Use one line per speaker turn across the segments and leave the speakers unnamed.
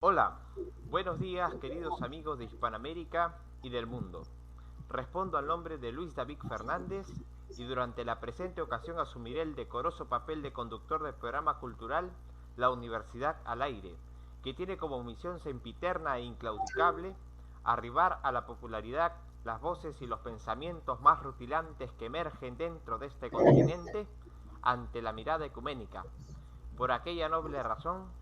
Hola, buenos días queridos amigos de Hispanoamérica y del mundo. Respondo al nombre de Luis David Fernández y durante la presente ocasión asumiré el decoroso papel de conductor del programa cultural La Universidad al Aire, que tiene como misión sempiterna e inclaudicable arribar a la popularidad las voces y los pensamientos más rutilantes que emergen dentro de este continente ante la mirada ecuménica. Por aquella noble razón,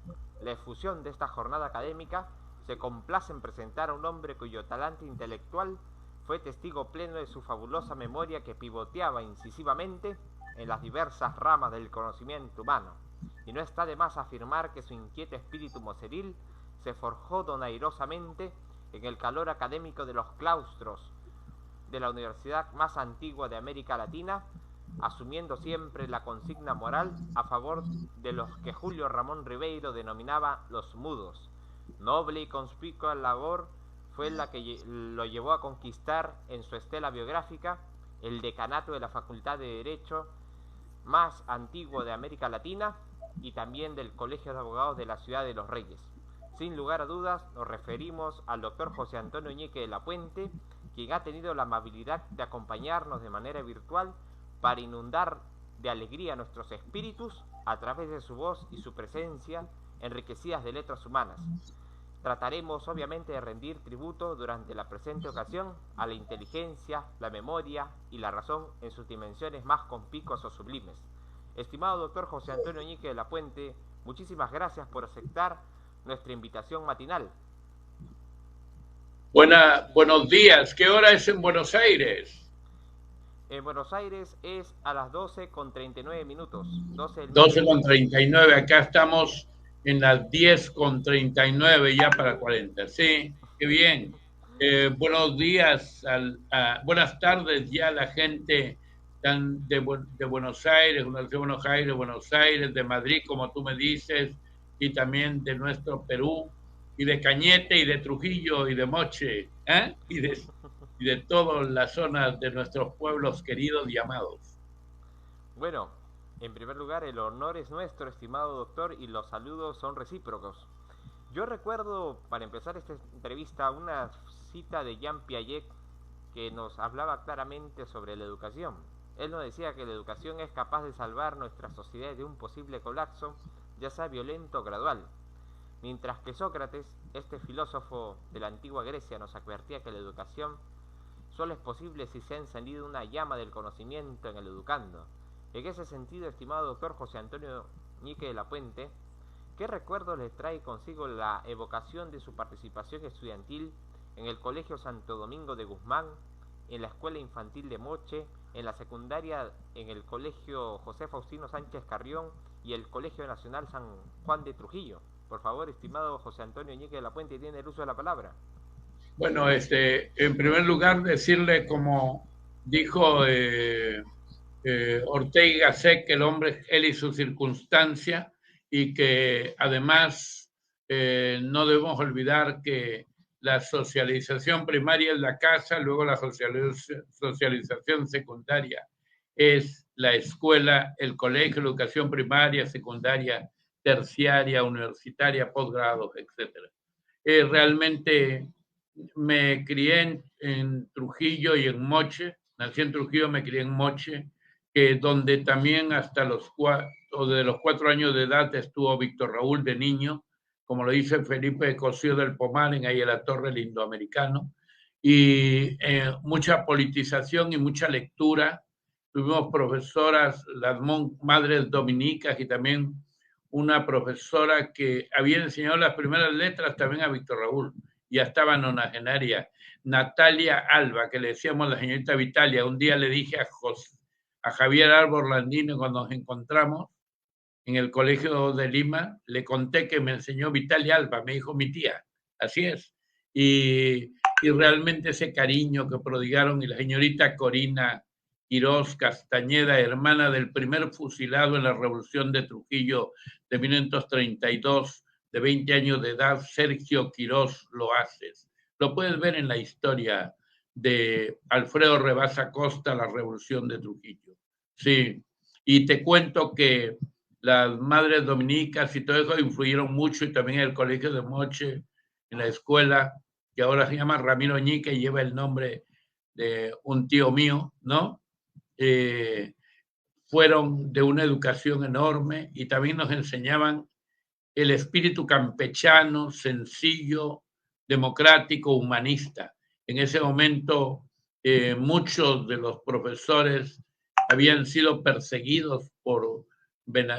la efusión de esta jornada académica se complace en presentar a un hombre cuyo talante intelectual fue testigo pleno de su fabulosa memoria que pivoteaba incisivamente en las diversas ramas del conocimiento humano. Y no está de más afirmar que su inquieto espíritu moceril se forjó donairosamente en el calor académico de los claustros de la universidad más antigua de América Latina, asumiendo siempre la consigna moral a favor de los que Julio Ramón Ribeiro denominaba los mudos. Noble y conspicua labor fue la que lo llevó a conquistar en su estela biográfica el decanato de la Facultad de Derecho más antiguo de América Latina y también del Colegio de Abogados de la Ciudad de los Reyes. Sin lugar a dudas, nos referimos al doctor José Antonio Ñeque de la Puente, quien ha tenido la amabilidad de acompañarnos de manera virtual para inundar de alegría nuestros espíritus a través de su voz y su presencia enriquecidas de letras humanas. Trataremos obviamente de rendir tributo durante la presente ocasión a la inteligencia, la memoria y la razón en sus dimensiones más conspicuas o sublimes. Estimado doctor José Antonio Ñique de la Puente, muchísimas gracias por aceptar nuestra invitación matinal.
Buenos días. ¿Qué hora es en Buenos Aires?
En Buenos Aires es a las 12:39, 12 del
12
mediodía.
con 39. Acá estamos en las 10 con 39 ya para 40. Sí, qué bien. Buenos días, buenas tardes ya a la gente de Buenos Aires, Buenos Aires, de Madrid, como tú me dices, y también de nuestro Perú, y de Cañete, y de Trujillo, y de Moche, ¿eh? Y de todas las zonas de nuestros pueblos queridos y amados.
Bueno, en primer lugar, el honor es nuestro, estimado doctor, y los saludos son recíprocos. Yo recuerdo, para empezar esta entrevista, una cita de Jean Piaget que nos hablaba claramente sobre la educación. Él nos decía que la educación es capaz de salvar nuestra sociedad de un posible colapso, ya sea violento o gradual. Mientras que Sócrates, este filósofo de la antigua Grecia, nos advertía que la educación solo es posible si se ha encendido una llama del conocimiento en el educando. En ese sentido, estimado doctor José Antonio Ñique de la Puente, ¿qué recuerdos le trae consigo la evocación de su participación estudiantil en el Colegio Santo Domingo de Guzmán, en la Escuela Infantil de Moche, en la secundaria en el Colegio José Faustino Sánchez Carrión y el Colegio Nacional San Juan de Trujillo? Por favor, estimado José Antonio Ñique de la Puente, tiene el uso de la palabra.
Bueno, en primer lugar, decirle, como dijo Ortega y Gasset, que el hombre es él y su circunstancia, y que además no debemos olvidar que la socialización primaria es la casa, luego la socialización secundaria es la escuela, el colegio, la educación primaria, secundaria, terciaria, universitaria, posgrados, etcétera. Realmente me crié en Trujillo y en Moche, nací en Trujillo, me crié en Moche, donde también hasta de los 4 años de edad estuvo Víctor Raúl de niño, como lo dice Felipe de Cosío del Pomar, en ahí en la Torre del Indoamericano, y mucha politización y mucha lectura. Tuvimos profesoras, las madres dominicas, y también una profesora que había enseñado las primeras letras también a Víctor Raúl, ya estaba nonagenaria, Natalia Alba, que le decíamos la señorita Vitalia. Un día le dije a Javier Árbol Landino, cuando nos encontramos en el colegio de Lima, le conté que me enseñó Vitalia Alba, me dijo mi tía, así es. Y realmente ese cariño que prodigaron, y la señorita Corina Quirós Castañeda, hermana del primer fusilado en la Revolución de Trujillo de 1932, de 20 años de edad, Sergio Quirós Loaces. Lo puedes ver en la historia de Alfredo Rebasa Costa, la Revolución de Trujillo. Sí, y te cuento que las madres dominicas y todo eso influyeron mucho, y también el colegio de Moche, en la escuela, que ahora se llama Ramiro Ñique, y lleva el nombre de un tío mío, ¿no? Fueron de una educación enorme y también nos enseñaban el espíritu campechano, sencillo, democrático, humanista. En ese momento, muchos de los profesores habían sido perseguidos por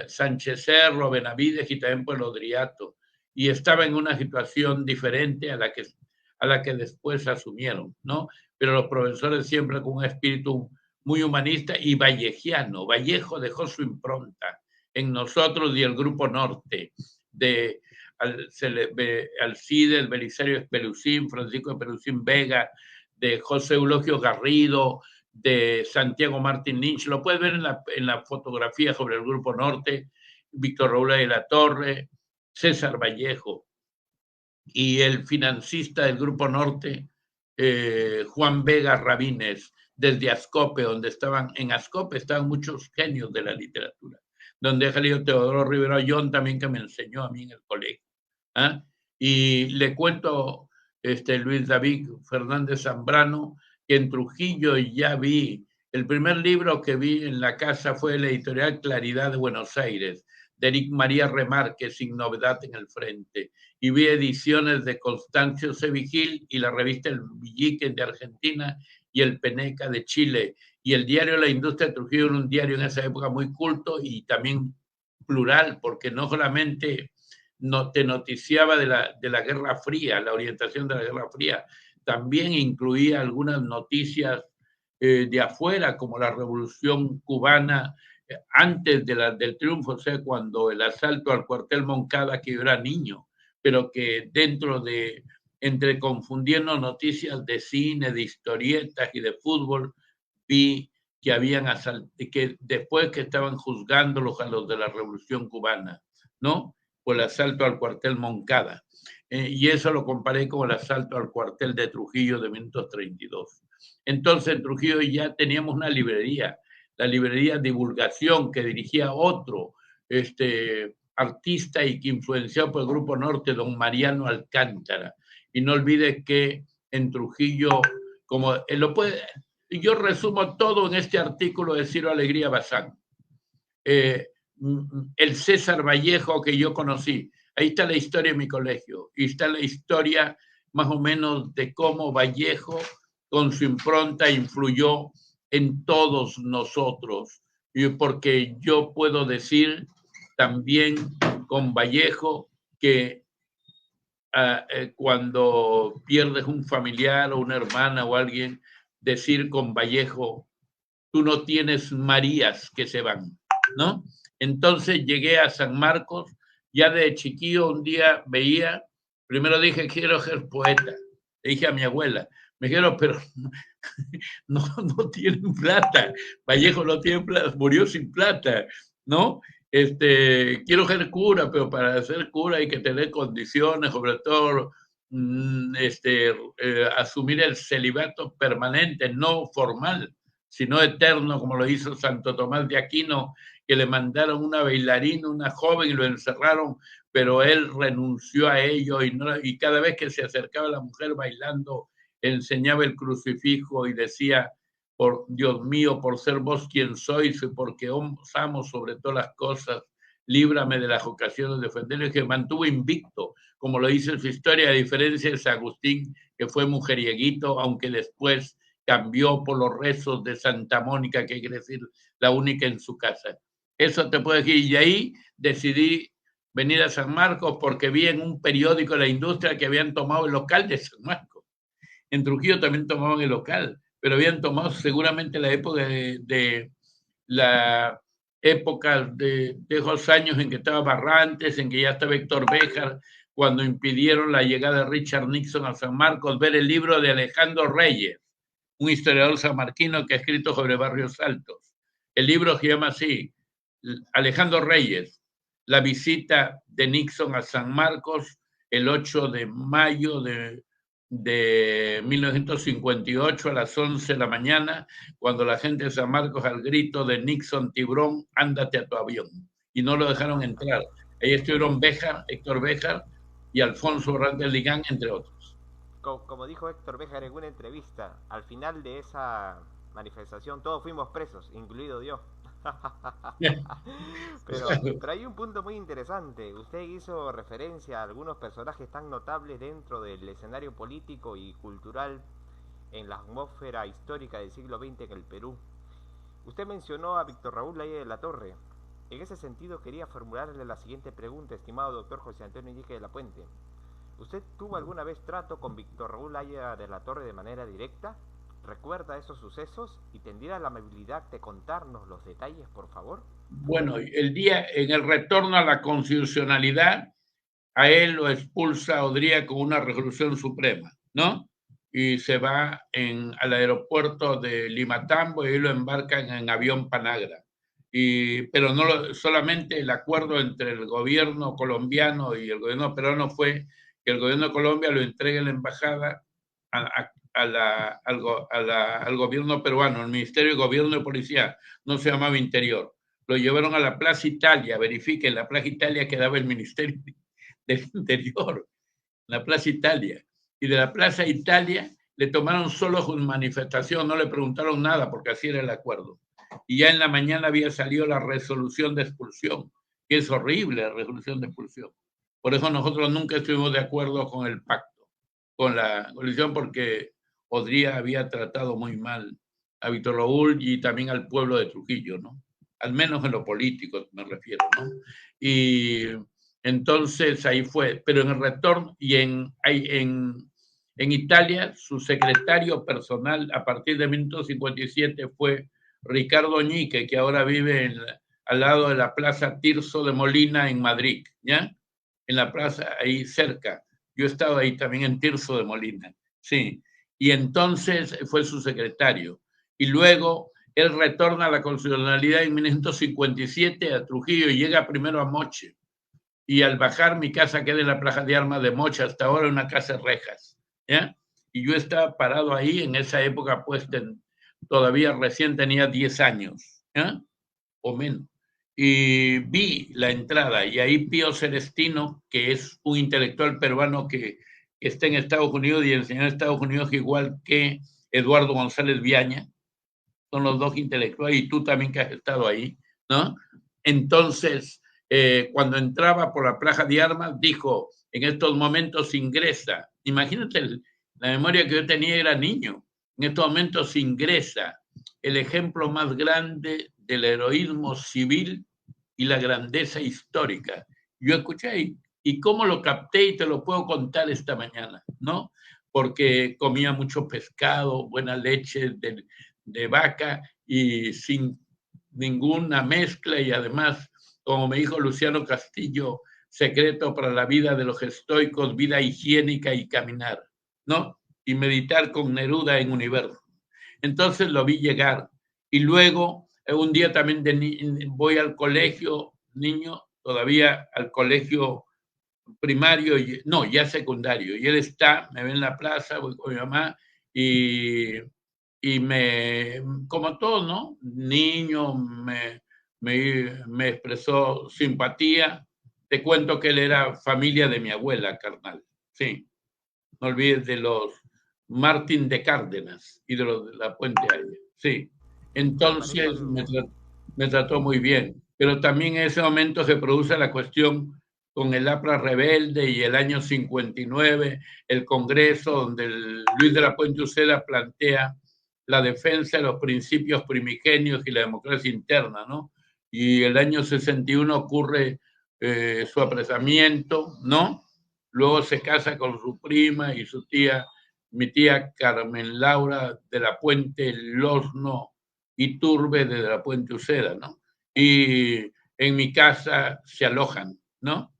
Sánchez Cerro, Benavides y también por Lodriato, y estaba en una situación diferente a la que después asumieron, ¿no? Pero los profesores siempre con un espíritu muy humanista y vallejiano. Vallejo dejó su impronta en nosotros y el Grupo Norte, de Alcides Belisario Espelucín, Francisco Espelucín Vega, de José Eulogio Garrido, de Santiago Martín Lynch. Lo puedes ver en la fotografía sobre el Grupo Norte, Víctor Raúl de la Torre, César Vallejo, y el financista del Grupo Norte, Juan Vega Rabines, desde Ascope, en Ascope estaban muchos genios de la literatura, donde ha salido Teodoro Rivero Ayón también, que me enseñó a mí en el colegio. ¿Ah? Y le cuento, Luis David Fernández Zambrano, que en Trujillo ya vi, el primer libro que vi en la casa fue la editorial Claridad de Buenos Aires, de Eric María Remarque, Sin Novedad en el Frente, y vi ediciones de Constancio C. Vigil y la revista El Villiquen de Argentina y el Peneca de Chile, y el diario La Industria de Trujillo era un diario en esa época muy culto y también plural, porque no solamente te noticiaba de la Guerra Fría, la orientación de la Guerra Fría, también incluía algunas noticias de afuera, como la Revolución Cubana, antes del triunfo, o sea, cuando el asalto al cuartel Moncada, que yo era niño, pero que dentro de, entre confundiendo noticias de cine, de historietas y de fútbol, vi que habían que después que estaban juzgándolos a los de la Revolución Cubana, ¿no? Por el asalto al cuartel Moncada. Y eso lo comparé con el asalto al cuartel de Trujillo de 1932. Entonces en Trujillo ya teníamos una librería, la librería Divulgación, que dirigía otro artista y que influenciado por el Grupo Norte, don Mariano Alcántara. Y no olvide que en Trujillo, como yo resumo todo en este artículo de Ciro Alegría Bazán. El César Vallejo que yo conocí, ahí está la historia de mi colegio, y está la historia más o menos de cómo Vallejo con su impronta influyó en todos nosotros, y porque yo puedo decir también con Vallejo que cuando pierdes un familiar o una hermana o alguien, decir con Vallejo, tú no tienes Marías que se van, ¿no? Entonces llegué a San Marcos, ya de chiquillo un día veía, primero dije, quiero ser poeta, le dije a mi abuela, me dijeron, pero no tienen plata, Vallejo no tiene plata, murió sin plata, ¿no? Quiero ser cura, pero para ser cura hay que tener condiciones, sobre todo asumir el celibato permanente, no formal, sino eterno, como lo hizo Santo Tomás de Aquino, que le mandaron una bailarina, una joven, y lo encerraron, pero él renunció a ello, y cada vez que se acercaba a la mujer bailando, enseñaba el crucifijo y decía, por Dios mío, por ser vos quien sois y porque os amo sobre todas las cosas, líbrame de las ocasiones de ofenderles, que mantuvo invicto, como lo dice en su historia, a diferencia de San Agustín, que fue mujerieguito, aunque después cambió por los rezos de Santa Mónica, que quiere decir la única en su casa. Eso te puedo decir. Y ahí decidí venir a San Marcos porque vi en un periódico de La Industria que habían tomado el local de San Marcos. En Trujillo también tomaban el local, pero habían tomado seguramente la época de la época de esos años en que estaba Barrantes, en que ya estaba Héctor Béjar, cuando impidieron la llegada de Richard Nixon a San Marcos, ver el libro de Alejandro Reyes, un historiador sanmarquino que ha escrito sobre Barrios Altos. El libro se llama así, Alejandro Reyes, la visita de Nixon a San Marcos el 8 de mayo de 1958 a las 11 de la mañana, cuando la gente de San Marcos, al grito de Nixon Tiburón, ándate a tu avión. y no lo dejaron entrar. Ahí estuvieron Béjar, Héctor Béjar y Alfonso Hernández Ligán, entre otros.
Como dijo Héctor Béjar en una entrevista, al final de esa manifestación todos fuimos presos, incluido yo. pero hay un punto muy interesante. Usted hizo referencia a algunos personajes tan notables dentro del escenario político y cultural en la atmósfera histórica del siglo XX en el Perú. Usted mencionó a Víctor Raúl Laya de la Torre. En ese sentido quería formularle la siguiente pregunta, estimado doctor José Antonio Iñique de la Puente. ¿Usted tuvo alguna vez trato con Víctor Raúl Laya de la Torre de manera directa? ¿Recuerda esos sucesos y tendría la amabilidad de contarnos los detalles, por favor?
Bueno, el día en el retorno a la constitucionalidad, a él lo expulsa Odría con una resolución suprema, ¿no? Y se va al aeropuerto de Limatambo y ahí lo embarcan en avión Panagra. Pero no solamente el acuerdo entre el gobierno colombiano y el gobierno peruano fue que el gobierno de Colombia lo entregue a la embajada al gobierno peruano, al Ministerio de Gobierno y Policía, no se llamaba Interior. Lo llevaron a la Plaza Italia, verifiquen, la Plaza Italia quedaba el Ministerio del Interior, la Plaza Italia. Y de la Plaza Italia le tomaron solo su manifestación, no le preguntaron nada porque así era el acuerdo. Y ya en la mañana había salido la resolución de expulsión, que es horrible la resolución de expulsión. Por eso nosotros nunca estuvimos de acuerdo con el pacto, con la coalición, porque Odría había tratado muy mal a Víctor Raúl y también al pueblo de Trujillo, ¿no? Al menos en lo político me refiero, ¿no? Y entonces ahí fue, pero en el retorno y en Italia, su secretario personal a partir de 1957 fue Ricardo Ñique, que ahora vive al lado de la Plaza Tirso de Molina en Madrid, ¿ya? En la plaza ahí cerca. Yo he estado ahí también en Tirso de Molina, sí. Y entonces fue su secretario. Y luego él retorna a la constitucionalidad en 1957 a Trujillo y llega primero a Moche. Y al bajar mi casa queda en la Plaza de Armas de Moche, hasta ahora una casa de rejas, ¿ya? Y yo estaba parado ahí en esa época, pues todavía recién tenía 10 años, ¿ya? O menos. Y vi la entrada y ahí Pío Celestino, que es un intelectual peruano que está en Estados Unidos y enseñó en Estados Unidos igual que Eduardo González Viaña, son los dos intelectuales y tú también que has estado ahí, ¿no? Entonces, cuando entraba por la Plaza de Armas, dijo, en estos momentos ingresa, imagínate la memoria que yo tenía, era niño, en estos momentos ingresa el ejemplo más grande del heroísmo civil y la grandeza histórica. Yo escuché y cómo lo capté y te lo puedo contar esta mañana, ¿no? Porque comía mucho pescado, buena leche de vaca y sin ninguna mezcla y además, como me dijo Luciano Castillo, secreto para la vida de los estoicos, vida higiénica y caminar, ¿no? Y meditar con Neruda en Universo. Entonces lo vi llegar y luego un día también voy al colegio, niño, todavía al colegio primario, no, ya secundario, y él está, me ve en la plaza, voy con mi mamá y como todo, ¿no? Niño, me expresó simpatía. Te cuento que él era familia de mi abuela, carnal. Sí, no olvides de los Martín de Cárdenas y de los de la Puente Alta. Sí, entonces me trató muy bien. Pero también en ese momento se produce la cuestión con el APRA rebelde y el año 59, el Congreso, donde Luis de la Puente Uceda plantea la defensa de los principios primigenios y la democracia interna, ¿no? Y el año 61 ocurre su apresamiento, ¿no? Luego se casa con su prima y su tía, mi tía Carmen Laura de la Puente Losno Iturbe de la Puente Uceda, ¿no? Y en mi casa se alojan, ¿no?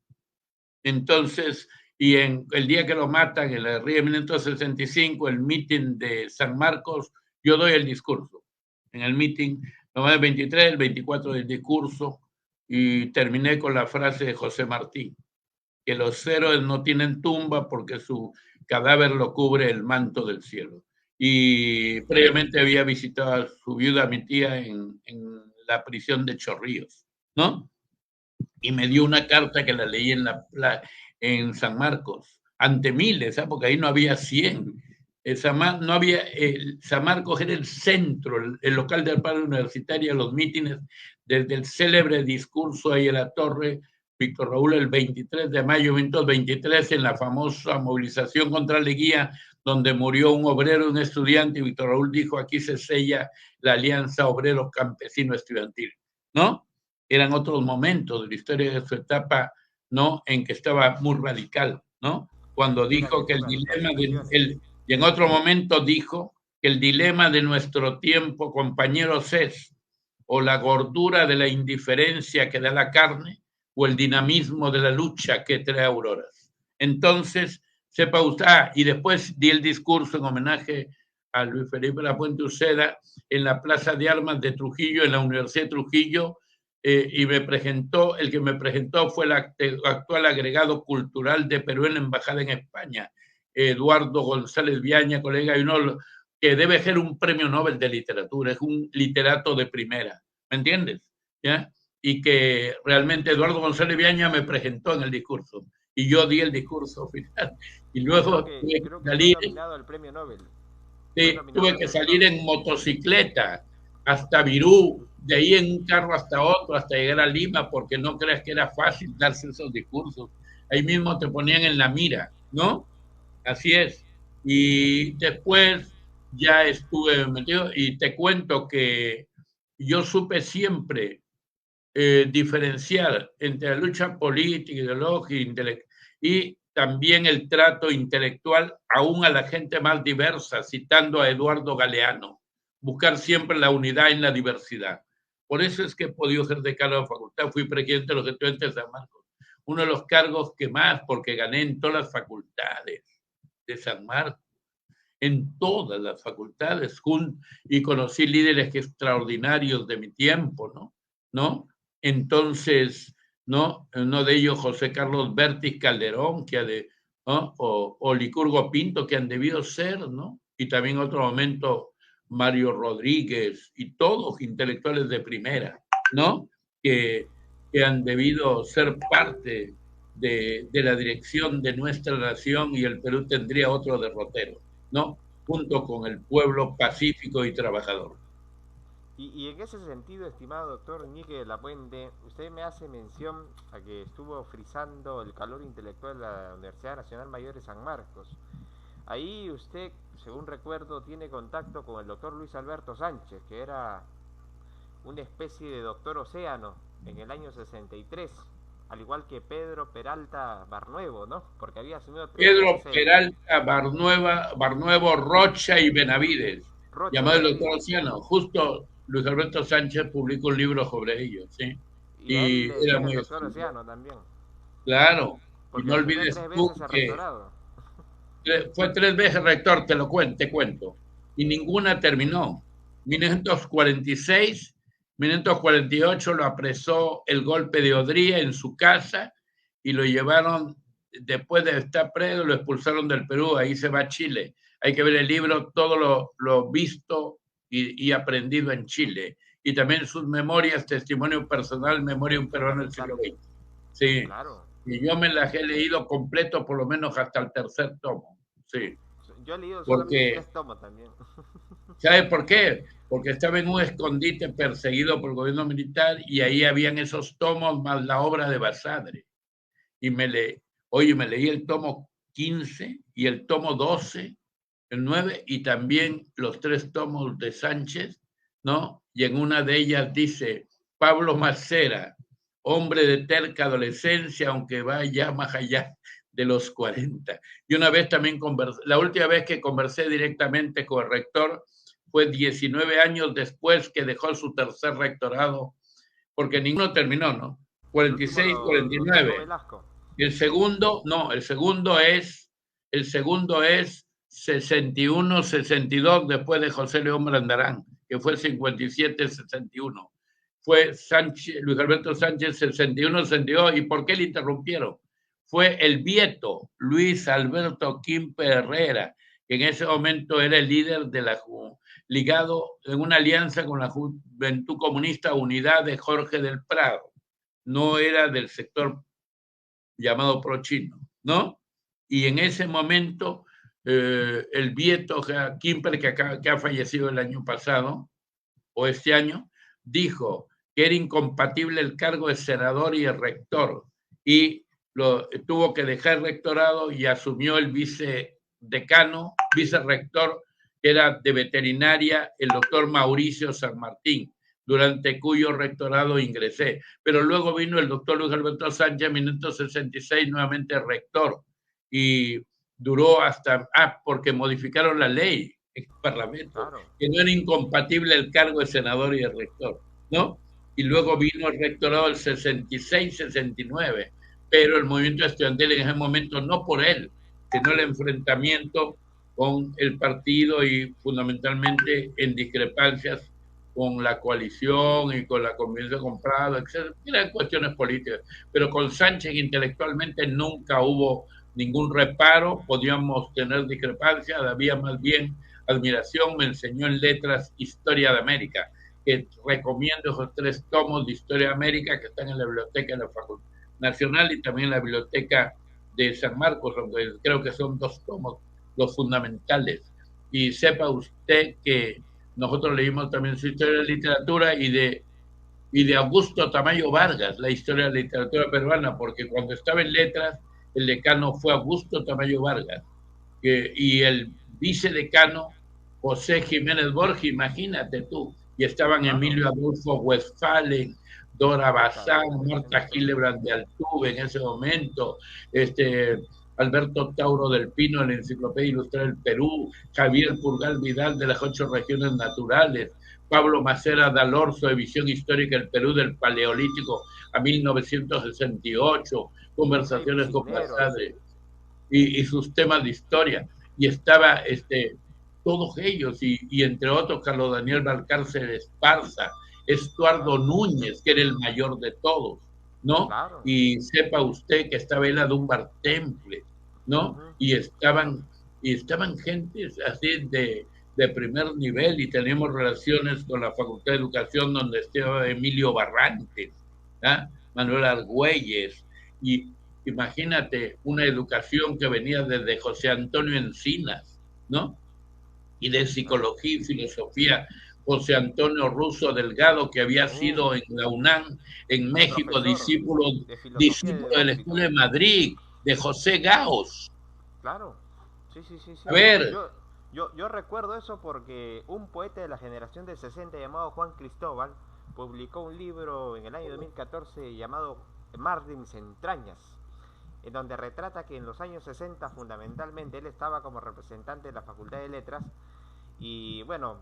Entonces, y en el día que lo matan, en el río de 1965, el mitin de San Marcos, yo doy el discurso. En el mitin, nomás el 23, el 24 del discurso, y terminé con la frase de José Martí, que los héroes no tienen tumba porque su cadáver lo cubre el manto del cielo. Y previamente había visitado a su viuda, mi tía, en la prisión de Chorrillos, ¿no? y me dio una carta que la leí en San Marcos, ante miles, ¿sabes? Porque ahí no había 100. No había, San Marcos era el centro, el local del paro universitario, los mítines, desde el célebre discurso ahí en la torre, Víctor Raúl, el 23 de mayo de 1923, en la famosa movilización contra Leguía, donde murió un obrero, un estudiante, y Víctor Raúl dijo, aquí se sella la alianza obrero-campesino-estudiantil, ¿no? Eran otros momentos de la historia de su etapa, ¿no? En que estaba muy radical, ¿no? Cuando dijo que el dilema y en otro momento dijo que el dilema de nuestro tiempo, compañeros, es o la gordura de la indiferencia que da la carne o el dinamismo de la lucha que trae auroras. Entonces, sepa usted, y después di el discurso en homenaje a Luis Felipe Lapuente Uceda en la Plaza de Armas de Trujillo, en la Universidad de Trujillo, y el que me presentó fue el actual agregado cultural de Perú en la Embajada en España, Eduardo González Viaña, colega, y uno que debe ser un premio Nobel de literatura, es un literato de primera, ¿me entiendes? ¿Ya? Y que realmente Eduardo González Viaña me presentó en el discurso, y yo di el discurso final, y luego
creo que fue nominado al premio Nobel.
Sí, tuve que salir en motocicleta hasta Virú, de ahí en un carro hasta otro, hasta llegar a Lima, porque no creas que era fácil darse esos discursos. Ahí mismo te ponían en la mira, ¿no? Así es. Y después ya estuve metido y te cuento que yo supe siempre diferenciar entre la lucha política, ideológica y también el trato intelectual aún a la gente más diversa, citando a Eduardo Galeano, buscar siempre la unidad en la diversidad. Por eso es que he podido ser decano de la facultad, fui presidente de los estudiantes de San Marcos, uno de los cargos que más, porque gané en todas las facultades de San Marcos, en todas las facultades, y conocí líderes extraordinarios de mi tiempo, ¿no? Entonces, ¿no? Uno de ellos, José Carlos Vértiz Calderón, ¿no? o Licurgo Pinto, que han debido ser, ¿no? Y también otro momento, Mario Rodríguez, y todos intelectuales de primera, ¿no? Que han debido ser parte de la dirección de nuestra nación, y el Perú tendría otro derrotero, ¿no? Junto con el pueblo pacífico y trabajador.
Y en ese sentido, estimado doctor Ñique de la Puente, usted me hace mención a que estuvo frisando el calor intelectual de la Universidad Nacional Mayor de San Marcos. Ahí usted, según recuerdo, tiene contacto con el doctor Luis Alberto Sánchez, que era una especie de doctor océano en el año 63, al igual que Pedro Peralta Barnuevo, ¿no? Porque había asumido
Pedro Peralta Barnuevo, Rocha y Benavides, llamado el doctor océano. Justo Luis Alberto Sánchez publicó un libro sobre ellos, ¿sí?
Y era muy el doctor océano también.
Claro, y no olvides tú que fue 3 veces rector, te cuento, y ninguna terminó. 1946, 1948 lo apresó el golpe de Odría en su casa y lo llevaron, después de estar preso, lo expulsaron del Perú, ahí se va a Chile. Hay que ver el libro, todo lo visto y aprendido en Chile. Y también sus memorias, testimonio personal, memoria de un peruano del siglo XX. Sí, claro. Y yo me las he leído completo, por lo menos hasta el 3er tomo. Sí.
Yo he leído solamente 3 tomos también.
¿Sabes por qué? Porque estaba en un escondite perseguido por el gobierno militar y ahí habían esos tomos más la obra de Basadre. Y me leí el tomo 15 y el tomo 12, el 9 y también los 3 tomos de Sánchez, ¿no? Y en una de ellas dice, Pablo Macera, hombre de terca adolescencia, aunque vaya más allá de los 40. Y una vez también la última vez que conversé directamente con el rector fue 19 años después que dejó su 3er rectorado, porque ninguno terminó, ¿no? 46, 49. El segundo es 61, 62 después de José León Brandarán, que fue 57, 61. Fue Luis Alberto Sánchez 61, 62. ¿Y por qué le interrumpieron? Fue el Vieto, Luis Alberto Quimpe Herrera, que en ese momento era el líder de ligado en una alianza con la Juventud Comunista Unidad de Jorge del Prado, no era del sector llamado pro-chino, ¿no? Y en ese momento, el Vieto Quimper, que ha fallecido el año pasado, o este año, dijo que era incompatible el cargo de senador y el rector, y tuvo que dejar el rectorado y asumió el vicedecano, vicerrector, que era de veterinaria, el doctor Mauricio San Martín, durante cuyo rectorado ingresé. Pero luego vino el doctor Luis Alberto Sánchez en 1966, nuevamente rector, y duró hasta, porque modificaron la ley en el Parlamento, claro, que no era incompatible el cargo de senador y de rector, ¿no? Y luego vino el rectorado del 66-69, pero el movimiento estudiantil en ese momento, no por él, sino el enfrentamiento con el partido y fundamentalmente en discrepancias con la coalición y con la convivencia con Prado, etc. Eran cuestiones políticas, pero con Sánchez intelectualmente nunca hubo ningún reparo, podíamos tener discrepancias, había más bien admiración. Me enseñó en letras Historia de América, que recomiendo esos 3 tomos de Historia de América que están en la biblioteca de la Facultad Nacional y también en la biblioteca de San Marcos, donde creo que son 2 tomos los fundamentales. Y sepa usted que nosotros leímos también su Historia de la Literatura y de Augusto Tamayo Vargas, la historia de la literatura peruana, porque cuando estaba en letras, el decano fue Augusto Tamayo Vargas, y el vicedecano José Jiménez Borges, imagínate tú, y estaban Emilio Adolfo Westphalen, Dora Bazán, Marta Gillibrand de Altuve en ese momento, Alberto Tauro del Pino de la Enciclopedia Ilustrada del Perú, Javier Purgal Vidal de las 8 regiones naturales, Pablo Macera Dalorzo de Visión Histórica del Perú del Paleolítico a 1968, conversaciones con Basadre y sus temas de historia. Y estaba todos ellos, y entre otros Carlos Daniel Valcárcel Esparza, Estuardo Núñez, que era el mayor de todos, ¿no? Claro. Y sepa usted que estaba Ela Dunbar Temple, ¿no? Y estaban gentes así de primer nivel, y tenemos relaciones con la Facultad de Educación donde estaba Emilio Barrantes, ¿ah? Manuel Argüelles, y imagínate una educación que venía desde José Antonio Encinas, ¿no? Y de psicología y filosofía, José Antonio Russo Delgado, que había sido en la UNAM, en México, discípulo de la Escuela de Madrid, de José Gaos.
Claro, sí.
A ver.
Yo recuerdo eso porque un poeta de la generación del 60 llamado Juan Cristóbal publicó un libro en el año 2014 llamado Mar de mis entrañas, en donde retrata que en los años 60 fundamentalmente él estaba como representante de la Facultad de Letras y bueno,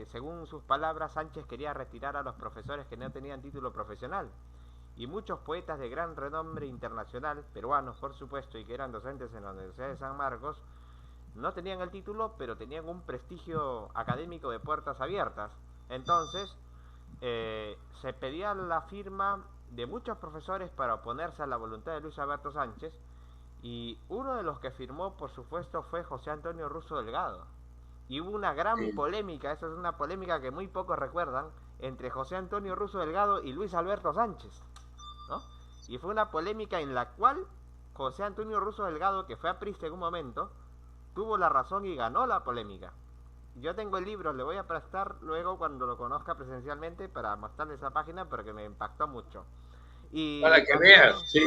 según sus palabras, Sánchez quería retirar a los profesores que no tenían título profesional, y muchos poetas de gran renombre internacional, peruanos por supuesto, y que eran docentes en la Universidad de San Marcos, no tenían el título, pero tenían un prestigio académico de puertas abiertas. Entonces, se pedía la firma de muchos profesores para oponerse a la voluntad de Luis Alberto Sánchez, y uno de los que firmó, por supuesto, fue José Antonio Russo Delgado. Y hubo una gran polémica, esa es una polémica que muy pocos recuerdan, entre José Antonio Russo Delgado y Luis Alberto Sánchez, ¿no? Y fue una polémica en la cual José Antonio Russo Delgado, que fue aprista en un momento, tuvo la razón y ganó la polémica. Yo tengo el libro, le voy a prestar luego cuando lo conozca presencialmente para mostrarle esa página porque me impactó mucho. Y
para que veas, sí.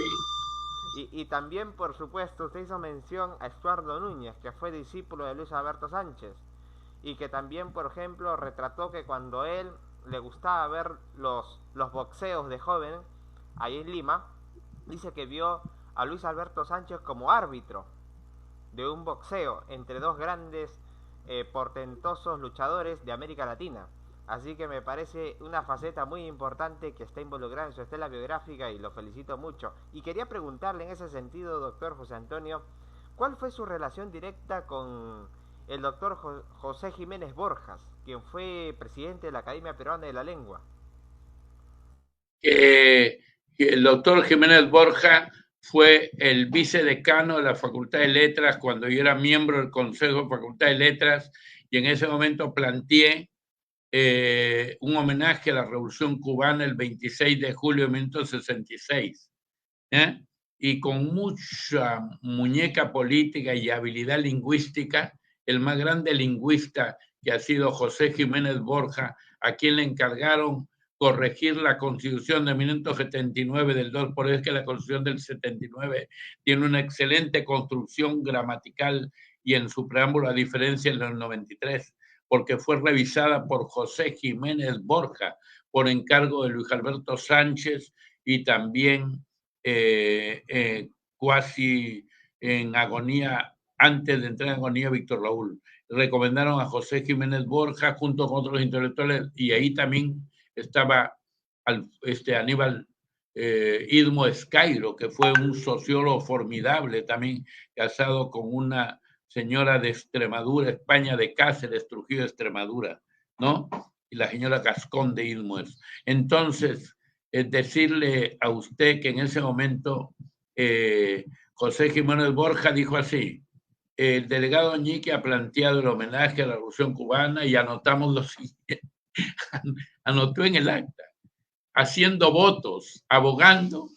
Y también, por supuesto, usted hizo mención a Estuardo Núñez, que fue discípulo de Luis Alberto Sánchez, y que también, por ejemplo, retrató que cuando él le gustaba ver los boxeos de joven, ahí en Lima, dice que vio a Luis Alberto Sánchez como árbitro de un boxeo entre 2 grandes portentosos luchadores de América Latina. Así que me parece una faceta muy importante que está involucrada en su estela biográfica y lo felicito mucho. Y quería preguntarle en ese sentido, doctor José Antonio, ¿cuál fue su relación directa con el doctor José Jiménez Borjas, quien fue presidente de la Academia Peruana de la Lengua?
El doctor Jiménez Borjas fue el vicedecano de la Facultad de Letras cuando yo era miembro del Consejo de Facultad de Letras, y en ese momento planteé un homenaje a la Revolución Cubana el 26 de julio de 1966, y con mucha muñeca política y habilidad lingüística, el más grande lingüista que ha sido José Jiménez Borja, a quien le encargaron corregir la Constitución de 1979 del 2, por eso es que la Constitución del 79 tiene una excelente construcción gramatical y en su preámbulo a diferencia en el 93, porque fue revisada por José Jiménez Borja por encargo de Luis Alberto Sánchez y también casi en agonía, antes de entrar en agonía, Víctor Raúl. Recomendaron a José Jiménez Borja junto con otros intelectuales y ahí también estaba Aníbal Idmo Escairo, que fue un sociólogo formidable, también casado con una señora de Extremadura, España, de Cáceres, Trujillo de Extremadura, ¿no? Y la señora Gascón de Idmoes. Entonces, decirle a usted que en ese momento José Jiménez Borja dijo así: el delegado Ñique ha planteado el homenaje a la Revolución Cubana y anotamos lo siguiente, anotó en el acta, haciendo votos, abogando,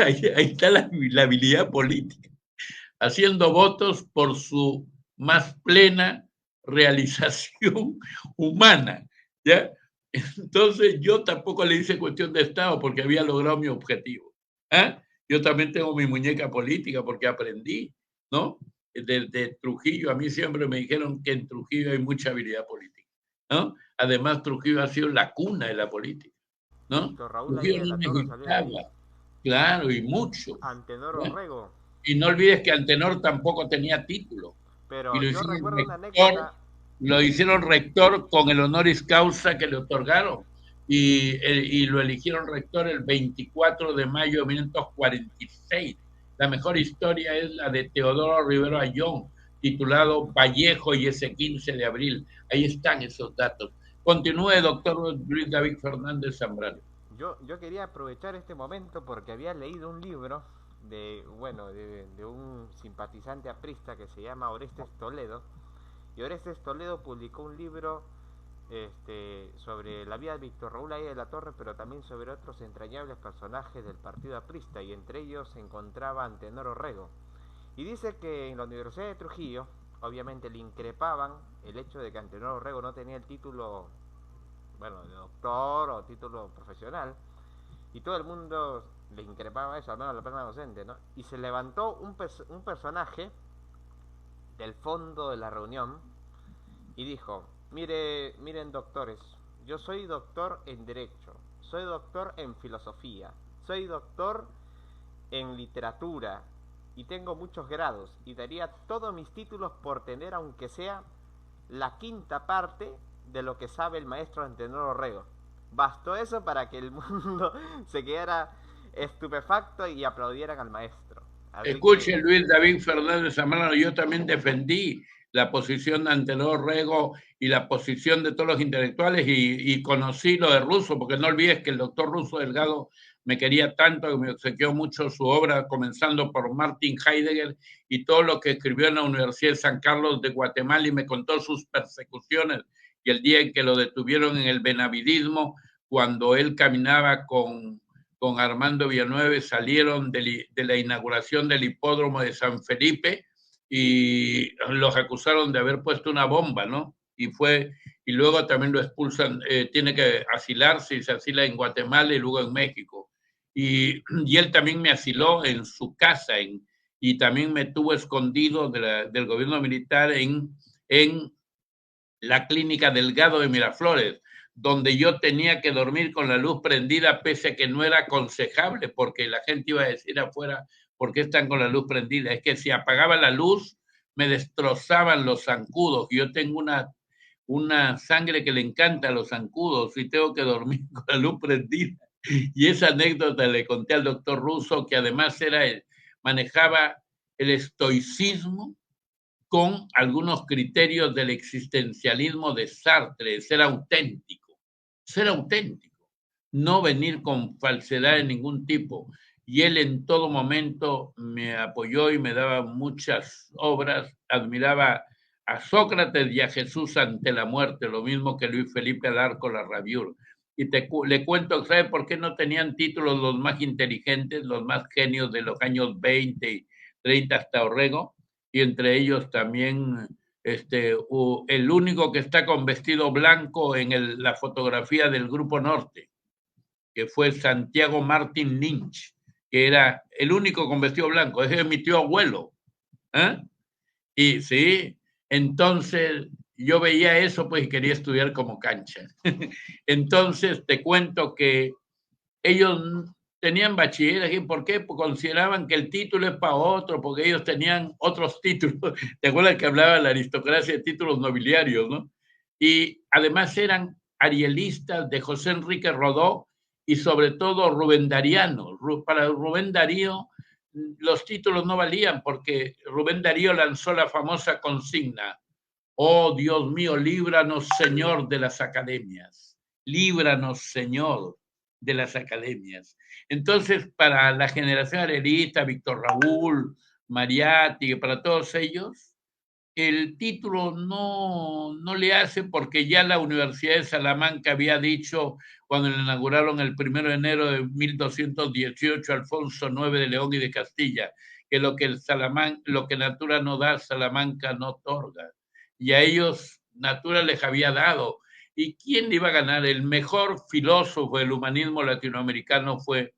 ahí está la habilidad política, haciendo votos por su más plena realización humana, ¿ya? Entonces yo tampoco le hice cuestión de Estado porque había logrado mi objetivo. Yo también tengo mi muñeca política porque aprendí, ¿no? De Trujillo, a mí siempre me dijeron que en Trujillo hay mucha habilidad política, ¿no? Además, Trujillo ha sido la cuna de la política, ¿no?
Víctor Raúl ahí
Trujillo
de
no
la Torre salió de ahí.
necesitaba, claro, y mucho.
Antenor
¿no?
Orrego.
Y no olvides que Antenor tampoco tenía título. Y
Pero
lo
yo
hicieron
recuerdo una
rector,
anécdota.
lo hicieron rector con el honoris causa que le otorgaron. Y lo eligieron rector el 24 de mayo de 1946. La mejor historia es la de Teodoro Rivero Ayllón, titulado Vallejo y ese 15 de abril. Ahí están esos datos. Continúe, doctor Luis David Fernández Zambrano.
Yo quería aprovechar este momento porque había leído un libro de un simpatizante aprista que se llama Orestes Toledo. Y Orestes Toledo publicó un libro sobre la vida de Víctor Raúl Aya de la Torre, pero también sobre otros entrañables personajes del partido aprista, y entre ellos se encontraba Antenor Orrego. Y dice que en la Universidad de Trujillo, obviamente le increpaban el hecho de que Antenor Orrego no tenía el título, de doctor o título profesional, y todo el mundo le increpaba eso, al menos la plana docente, ¿no? Y se levantó un personaje del fondo de la reunión y dijo: miren doctores, yo soy doctor en Derecho, soy doctor en Filosofía, soy doctor en Literatura y tengo muchos grados y daría todos mis títulos por tener aunque sea la quinta parte de lo que sabe el maestro Antenor Orrego. Bastó eso para que el mundo se quedara estupefacto y aplaudieran al maestro.
Escuche, Luis David Fernández Zambrano, yo también defendí la posición de Antenor Orrego y la posición de todos los intelectuales y conocí lo de Russo, porque no olvides que el doctor Russo Delgado me quería tanto que me obsequió mucho su obra, comenzando por Martin Heidegger y todo lo que escribió en la Universidad de San Carlos de Guatemala, y me contó sus persecuciones y el día en que lo detuvieron en el benavidismo, cuando él caminaba con Armando Villanueva, salieron de la inauguración del hipódromo de San Felipe y los acusaron de haber puesto una bomba, ¿no? Y luego también lo expulsan, tiene que asilarse y se asila en Guatemala y luego en México. Y él también me asiló en su casa y también me tuvo escondido del gobierno militar en la clínica Delgado de Miraflores, donde yo tenía que dormir con la luz prendida, pese a que no era aconsejable, porque la gente iba a decir afuera: ¿por qué están con la luz prendida? Es que si apagaba la luz, me destrozaban los zancudos. Yo tengo una sangre que le encanta a los zancudos y tengo que dormir con la luz prendida. Y esa anécdota le conté al doctor Russo, que además manejaba el estoicismo con algunos criterios del existencialismo de Sartre, ser auténtico, no venir con falsedad de ningún tipo. Y él en todo momento me apoyó y me daba muchas obras, admiraba a Sócrates y a Jesús ante la muerte, lo mismo que Luis Felipe Alarco Larrabiur. Y le cuento, ¿sabe por qué no tenían títulos los más inteligentes, los más genios de los años 20 y 30 hasta Orrego? Y entre ellos también el único que está con vestido blanco en la fotografía del Grupo Norte, que fue Santiago Martín Lynch, que era el único con vestido blanco. Ese es mi tío abuelo. ¿Eh? Y sí, entonces yo veía eso, pues, y quería estudiar como cancha. Entonces te cuento que ellos tenían bachilleres. ¿Por qué? Pues consideraban que el título es para otro, porque ellos tenían otros títulos. ¿Te acuerdas que hablaba de la aristocracia de títulos nobiliarios, no? Y además eran arielistas de José Enrique Rodó y sobre todo Rubén Darío. Para Rubén Darío los títulos no valían porque Rubén Darío lanzó la famosa consigna: oh Dios mío, líbranos Señor de las academias, líbranos Señor de las academias. Entonces, para la generación arelista, Víctor Raúl, Mariátegui, para todos ellos, el título no le hace, porque ya la Universidad de Salamanca había dicho, cuando le inauguraron el 1 de enero de 1218, Alfonso IX de León y de Castilla, que lo que Natura no da, Salamanca no otorga. Y a ellos Natura les había dado. ¿Y quién iba a ganar? El mejor filósofo del humanismo latinoamericano fue,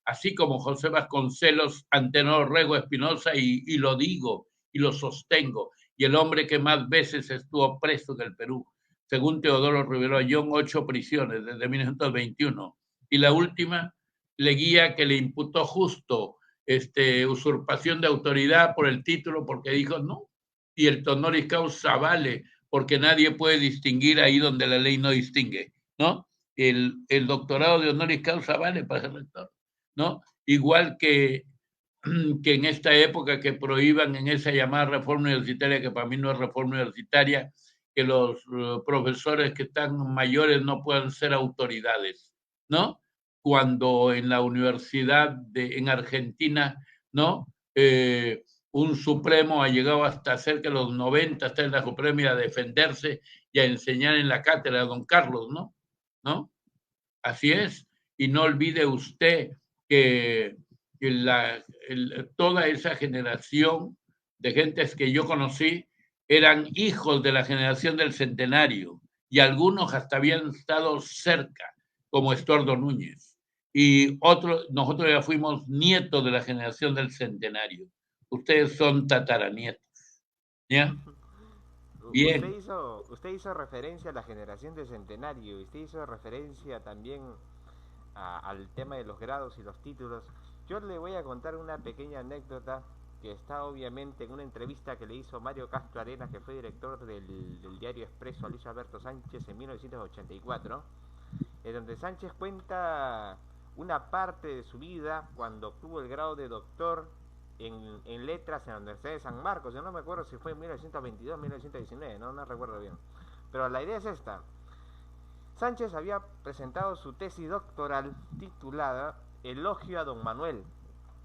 así como José Vasconcelos, Antenor Rego Espinosa, y lo digo y lo sostengo, y el hombre que más veces estuvo preso en el Perú, según Teodoro Rivero Ayllón, 8 prisiones desde 1921. Y la última, Leguía, que le imputó justo usurpación de autoridad por el título, porque dijo no, y el honoris causa vale, porque nadie puede distinguir ahí donde la ley no distingue, ¿no? El doctorado de honoris causa vale para ser rector, ¿no? Igual que en esta época que prohíban en esa llamada reforma universitaria, que para mí no es reforma universitaria, que los profesores que están mayores no puedan ser autoridades, ¿no? Cuando en la universidad en Argentina, ¿no? Un supremo ha llegado hasta cerca de los 90, hasta en la Suprema, a defenderse y a enseñar en la cátedra a don Carlos, ¿no? ¿No? Así es. Y no olvide usted que toda esa generación de gentes que yo conocí eran hijos de la generación del centenario, y algunos hasta habían estado cerca, como Estuardo Núñez. Y nosotros ya fuimos nietos de la generación del centenario. Ustedes son tataranietos. ¿Ya? Bien.
Usted hizo referencia a la generación del centenario, usted hizo referencia también al tema de los grados y los títulos. Yo le voy a contar una pequeña anécdota que está obviamente en una entrevista que le hizo Mario Castro Arenas, que fue director del diario Expreso, a Luis Alberto Sánchez en 1984, en donde Sánchez cuenta una parte de su vida cuando obtuvo el grado de doctor en letras en la Universidad de San Marcos. Yo no me acuerdo si fue en 1922 o 1919, no recuerdo bien. Pero la idea es esta. Sánchez había presentado su tesis doctoral titulada Elogio a don Manuel,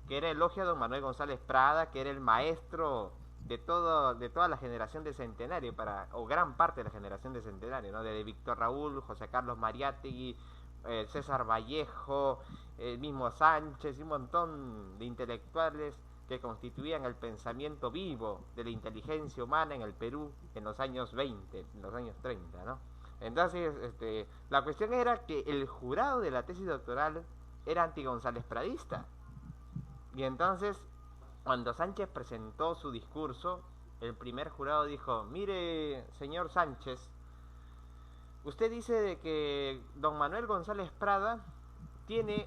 que era elogio a don Manuel González Prada, que era el maestro de toda la generación de Centenario, o gran parte de la generación de Centenario, ¿no? Desde Víctor Raúl, José Carlos Mariátegui, César Vallejo, el mismo Sánchez y un montón de intelectuales que constituían el pensamiento vivo de la inteligencia humana en el Perú en los años 20, en los años 30, ¿no? Entonces, la cuestión era que el jurado de la tesis doctoral era anti-González Pradista. Y entonces, cuando Sánchez presentó su discurso, el primer jurado dijo: mire, señor Sánchez, usted dice de que don Manuel González Prada tiene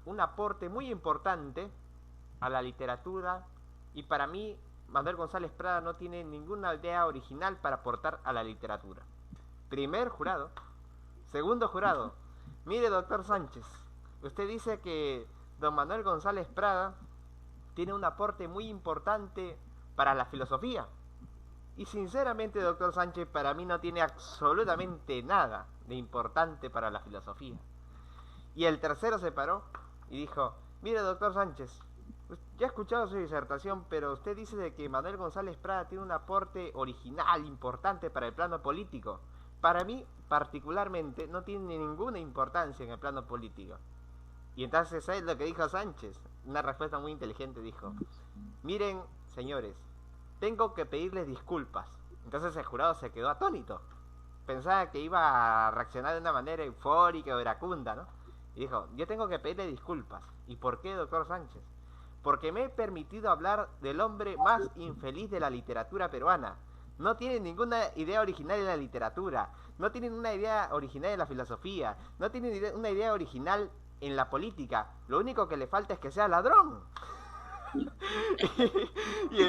un aporte muy importante a la literatura, y para mí Manuel González Prada no tiene ninguna idea original para aportar a la literatura. Primer jurado. Segundo jurado: mire, doctor Sánchez, usted dice que don Manuel González Prada tiene un aporte muy importante para la filosofía, y sinceramente, doctor Sánchez, para mí no tiene absolutamente nada de importante para la filosofía. Y el tercero se paró y dijo: mire, doctor Sánchez, Pues, ya he escuchado su disertación, pero usted dice de que Manuel González Prada tiene un aporte original importante para el plano político. Para mí, particularmente, no tiene ninguna importancia en el plano político. Y entonces, ¿sabes lo que dijo Sánchez? Una respuesta muy inteligente dijo: miren, señores, tengo que pedirles disculpas. Entonces el jurado se quedó atónito. Pensaba que iba a reaccionar de una manera eufórica o iracunda, ¿no? Y dijo: yo tengo que pedirle disculpas. ¿Y por qué, doctor Sánchez? Porque me he permitido hablar del hombre más infeliz de la literatura peruana. No tienen ninguna idea original en la literatura, no tienen una idea original en la filosofía, no tienen una idea original en la política. Lo único que le falta es que sea ladrón. Y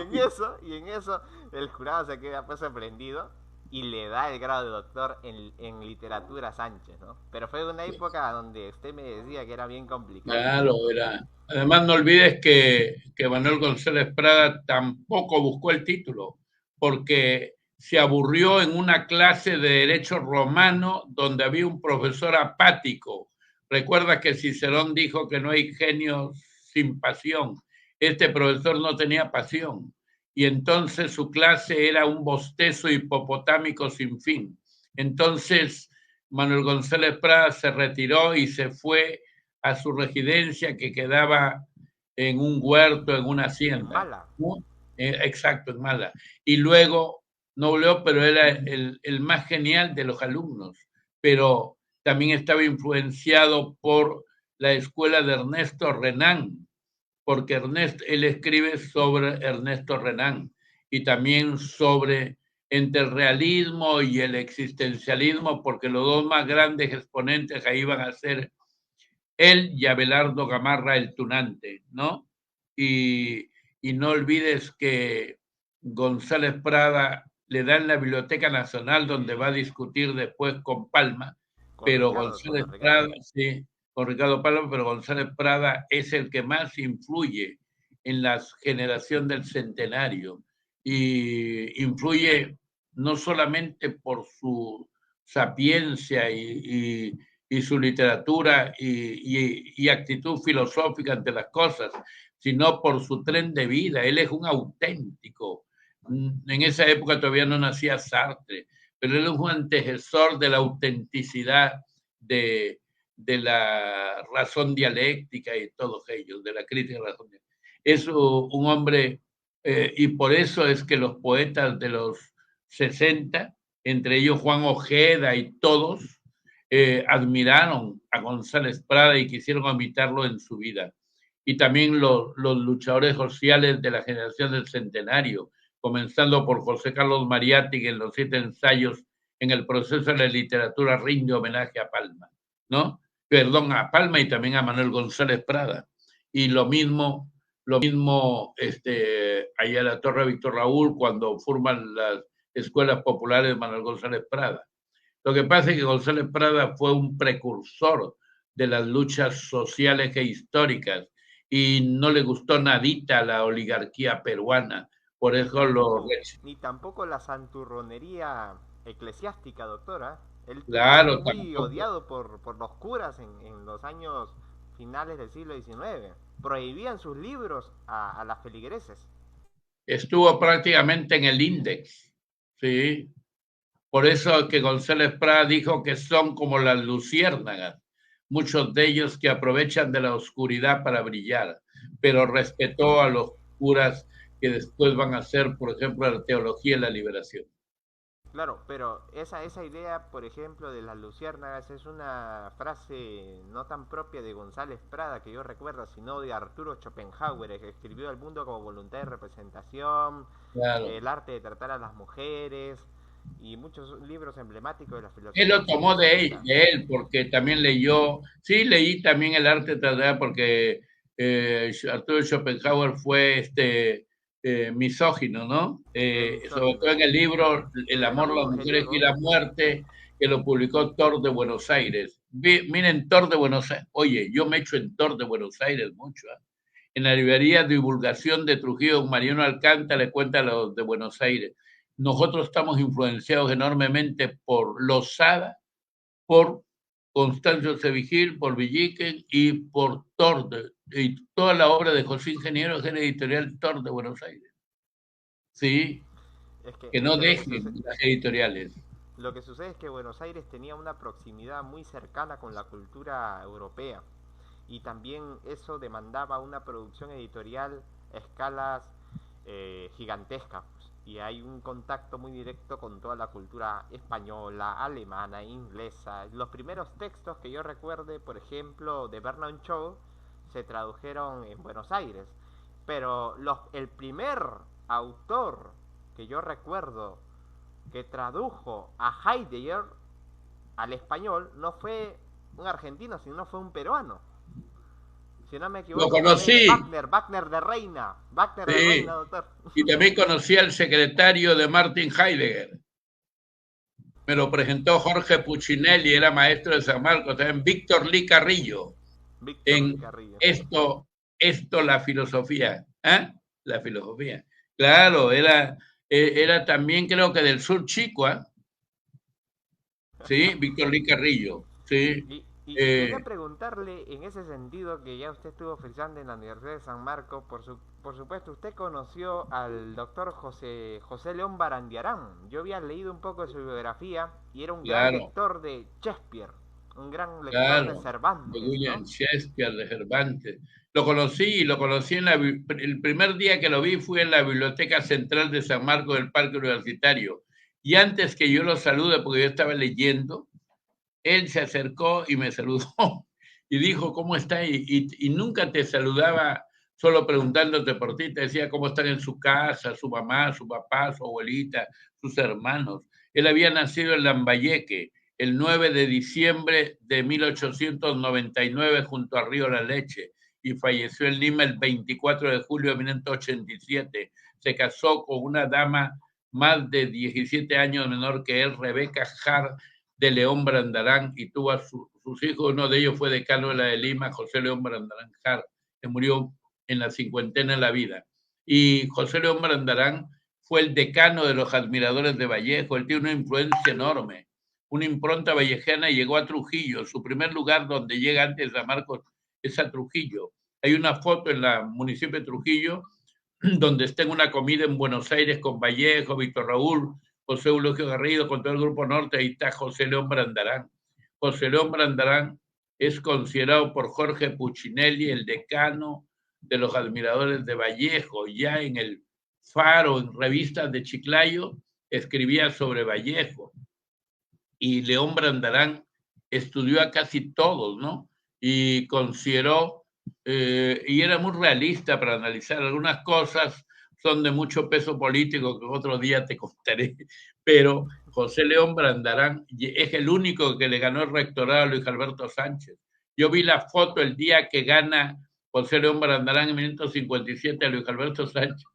en eso el jurado se queda pues sorprendido y le da el grado de doctor en literatura a Sánchez, ¿no? Pero fue una época donde usted me decía que era bien complicado.
Claro, era. Además, no olvides que Manuel González Prada tampoco buscó el título, porque se aburrió en una clase de derecho romano donde había un profesor apático. Recuerda que Cicerón dijo que no hay genios sin pasión. Este profesor no tenía pasión y entonces su clase era un bostezo hipopotámico sin fin. Entonces Manuel González Prada se retiró y se fue a su residencia que quedaba en un huerto, en una
En
hacienda,
Mala.
¿no? Exacto, en Mala. Y luego, no volvió, pero era el más genial de los alumnos, pero también estaba influenciado por la escuela de Ernesto Renan, porque él escribe sobre Ernesto Renan y también sobre entre el realismo y el existencialismo, porque los dos más grandes exponentes ahí van a ser él y Abelardo Gamarra el Tunante, ¿no? Y, y no olvides que González Prada le da en la Biblioteca Nacional donde va a discutir después con Palma, pero
Con
González
don
Prada,
Ricardo.
sí, con Ricardo Palma, pero González Prada es el que más influye en la generación del centenario y influye no solamente por su sapiencia y su literatura y actitud filosófica ante las cosas, sino por su tren de vida. Él es un auténtico. En esa época todavía no nacía Sartre, pero él es un antecesor de la autenticidad, de la razón dialéctica y todos ellos, de la crítica de la razón dialéctica. Es un hombre, y por eso es que los poetas de los 60, entre ellos Juan Ojeda y todos, admiraron a González Prada y quisieron imitarlo en su vida. Y también los luchadores sociales de la generación del centenario, comenzando por José Carlos Mariátegui, que en los 7 ensayos en el proceso de la literatura rinde homenaje a Palma, ¿no? Perdón, a Palma y también a Manuel González Prada. Y lo mismo allá en la Torre Víctor Raúl cuando forman las escuelas populares de Manuel González Prada. Lo que pasa es que González Prada fue un precursor de las luchas sociales e históricas y no le gustó nadita a la oligarquía peruana. Por eso
Ni tampoco la santurronería eclesiástica, doctora. Él fue
claro,
muy
tampoco.
odiado por los curas en los años finales del siglo XIX. Prohibían sus libros a las feligreses.
Estuvo prácticamente en el índice, ¿sí? Por eso que González Prada dijo que son como las luciérnagas, muchos de ellos que aprovechan de la oscuridad para brillar, pero respetó a los curas que después van a hacer, por ejemplo, la teología y la liberación.
Claro, pero esa idea, por ejemplo, de las luciérnagas es una frase no tan propia de González Prada que yo recuerdo, sino de Arturo Schopenhauer, que escribió El mundo como voluntad de representación,
Claro.
El arte de tratar a las mujeres y muchos libros emblemáticos de la
Él
filosofía
lo tomó
existencialista.
de él porque también leyó, sí, leí también el arte de tratar porque Arturo Schopenhauer fue misógino, ¿no?
Es
Sobre todo
misógino.
en el libro El
Es
amor,
también
las mujeres y
mujeriego.
la muerte, que lo publicó Tor de Buenos Aires. Miren, Tor de Buenos Aires, oye, yo me echo en Tor de Buenos Aires mucho, ¿eh? En la librería de divulgación de Trujillo, Mariano Alcántara le cuenta a los de Buenos Aires. Nosotros estamos influenciados enormemente por Losada, por Constancio Sevigil, por Villiquen y por Torde. Y toda la obra de José Ingeniero es en editorial Torde de Buenos Aires. Sí,
Es que,
que
es
no
que
dejen las editoriales.
lo que sucede es que Buenos Aires tenía una proximidad muy cercana con la cultura europea y también eso demandaba una producción editorial a escalas gigantescas pues, y hay un contacto muy directo con toda la cultura española, alemana, inglesa. Los primeros textos que yo recuerde, por ejemplo, de Vernon Shaw, se tradujeron en Buenos Aires, pero el primer autor que yo recuerdo que tradujo a Heidegger al español no fue un argentino, sino fue un peruano. Si no me
Lo
equivoco, fue
conocí,
Wagner de Reina. Wagner de Reina,
sí,
doctor.
y también conocí al secretario de Martin Heidegger. Me lo presentó Jorge Puccinelli, era maestro de San Marcos, también Víctor Lee Carrillo,
Víctor Lee
en
Carrillo.
la filosofía. ¿Eh? La filosofía. Claro, era también creo que del sur chico, ¿eh? Sí, Víctor Lee Carrillo, sí.
Y quería preguntarle en ese sentido que ya usted estuvo oficiando en la Universidad de San Marcos, por supuesto usted conoció al doctor José León Barandiarán. Yo había leído un poco de su biografía y era un gran
Claro,
lector de Shakespeare, un gran lector de
claro, de
Cervantes,
William
¿no?
Shakespeare, de Cervantes. Lo conocí el primer día que lo vi fue en la Biblioteca Central de San Marcos del Parque Universitario. Y antes que yo lo salude, porque yo estaba leyendo, él se acercó y me saludó y dijo, ¿cómo está? Y nunca te saludaba solo preguntándote por ti, te decía cómo están en su casa, su mamá, su papá, su abuelita, sus hermanos. Él había nacido en Lambayeque el 9 de diciembre de 1899 junto a Río La Leche y falleció en Lima el 24 de julio de 1987. Se casó con una dama más de 17 años menor que él, Rebeca Hart de León Brandarán, y tuvo a sus hijos. Uno de ellos fue decano de la de Lima, José León Brandarán Hart, que murió en la cincuentena de la vida. Y José León Brandarán fue el decano de los admiradores de Vallejo. Él tiene una influencia enorme, una impronta vallejana, y llegó a Trujillo. Su primer lugar donde llega antes de San Marcos es a Trujillo. Hay una foto en la municipio de Trujillo donde está en una comida en Buenos Aires con Vallejo, Víctor Raúl, José Eulogio Garrido, con todo el Grupo Norte. Ahí está José León Brandarán. José León Brandarán es considerado por Jorge Puccinelli el decano de los admiradores de Vallejo. Ya en el Faro, en revistas de Chiclayo, escribía sobre Vallejo. Y León Brandarán estudió a casi todos, ¿no? Y consideró, y era muy realista para analizar algunas cosas, son de mucho peso político que otro día te contaré, pero José León Brandarán es el único que le ganó el rectorado a Luis Alberto Sánchez. Yo vi la foto el día que gana José León Brandarán en 1957 a Luis Alberto Sánchez.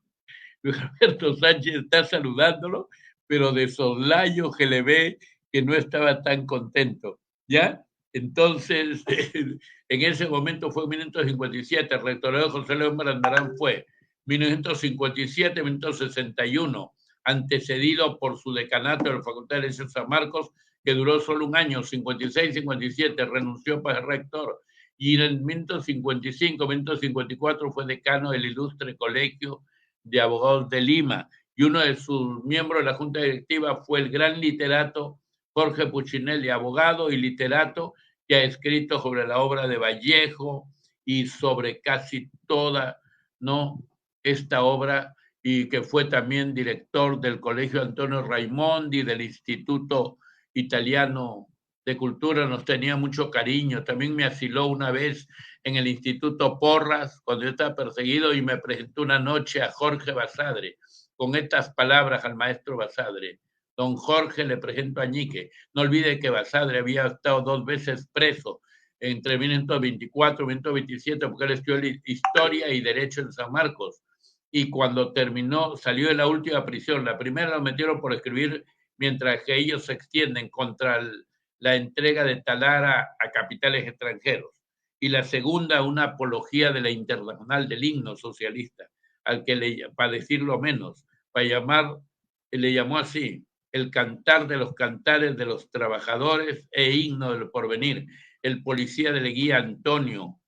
Luis Alberto Sánchez está saludándolo, pero de soslayo que le ve que no estaba tan contento, ¿ya? Entonces, en ese momento fue 1957, el rectorado de José León Brandarán fue 1957-1961, antecedido por su decanato de la Facultad de Ciencias San Marcos, que duró solo un año, 56-57, renunció para el rector, y en 1955-1954 fue decano del ilustre Colegio de Abogados de Lima, y uno de sus miembros de la Junta Directiva fue el gran literato Jorge Puccinelli, abogado y literato, que ha escrito sobre la obra de Vallejo y sobre casi toda, ¿no?, esta obra, y que fue también director del Colegio Antonio Raimondi, del Instituto Italiano de Cultura. Nos tenía mucho cariño. También me asiló una vez en el Instituto Porras, cuando yo estaba perseguido, y me presentó una noche a Jorge Basadre, con estas palabras al maestro Basadre: don Jorge, le presento a Ñique. No olvide que Basadre había estado 2 veces preso, entre 1924 y 1927, porque él estudió Historia y Derecho en San Marcos. Y cuando terminó, salió de la última prisión. La primera lo metieron por escribir mientras que ellos se extienden contra la entrega de Talara a capitales extranjeros. Y la segunda, una apología de la Internacional del Himno Socialista, al que, para decirlo menos, le llamó así: el cantar de los cantares de los trabajadores e himno del porvenir. El policía de Leguía, Antonio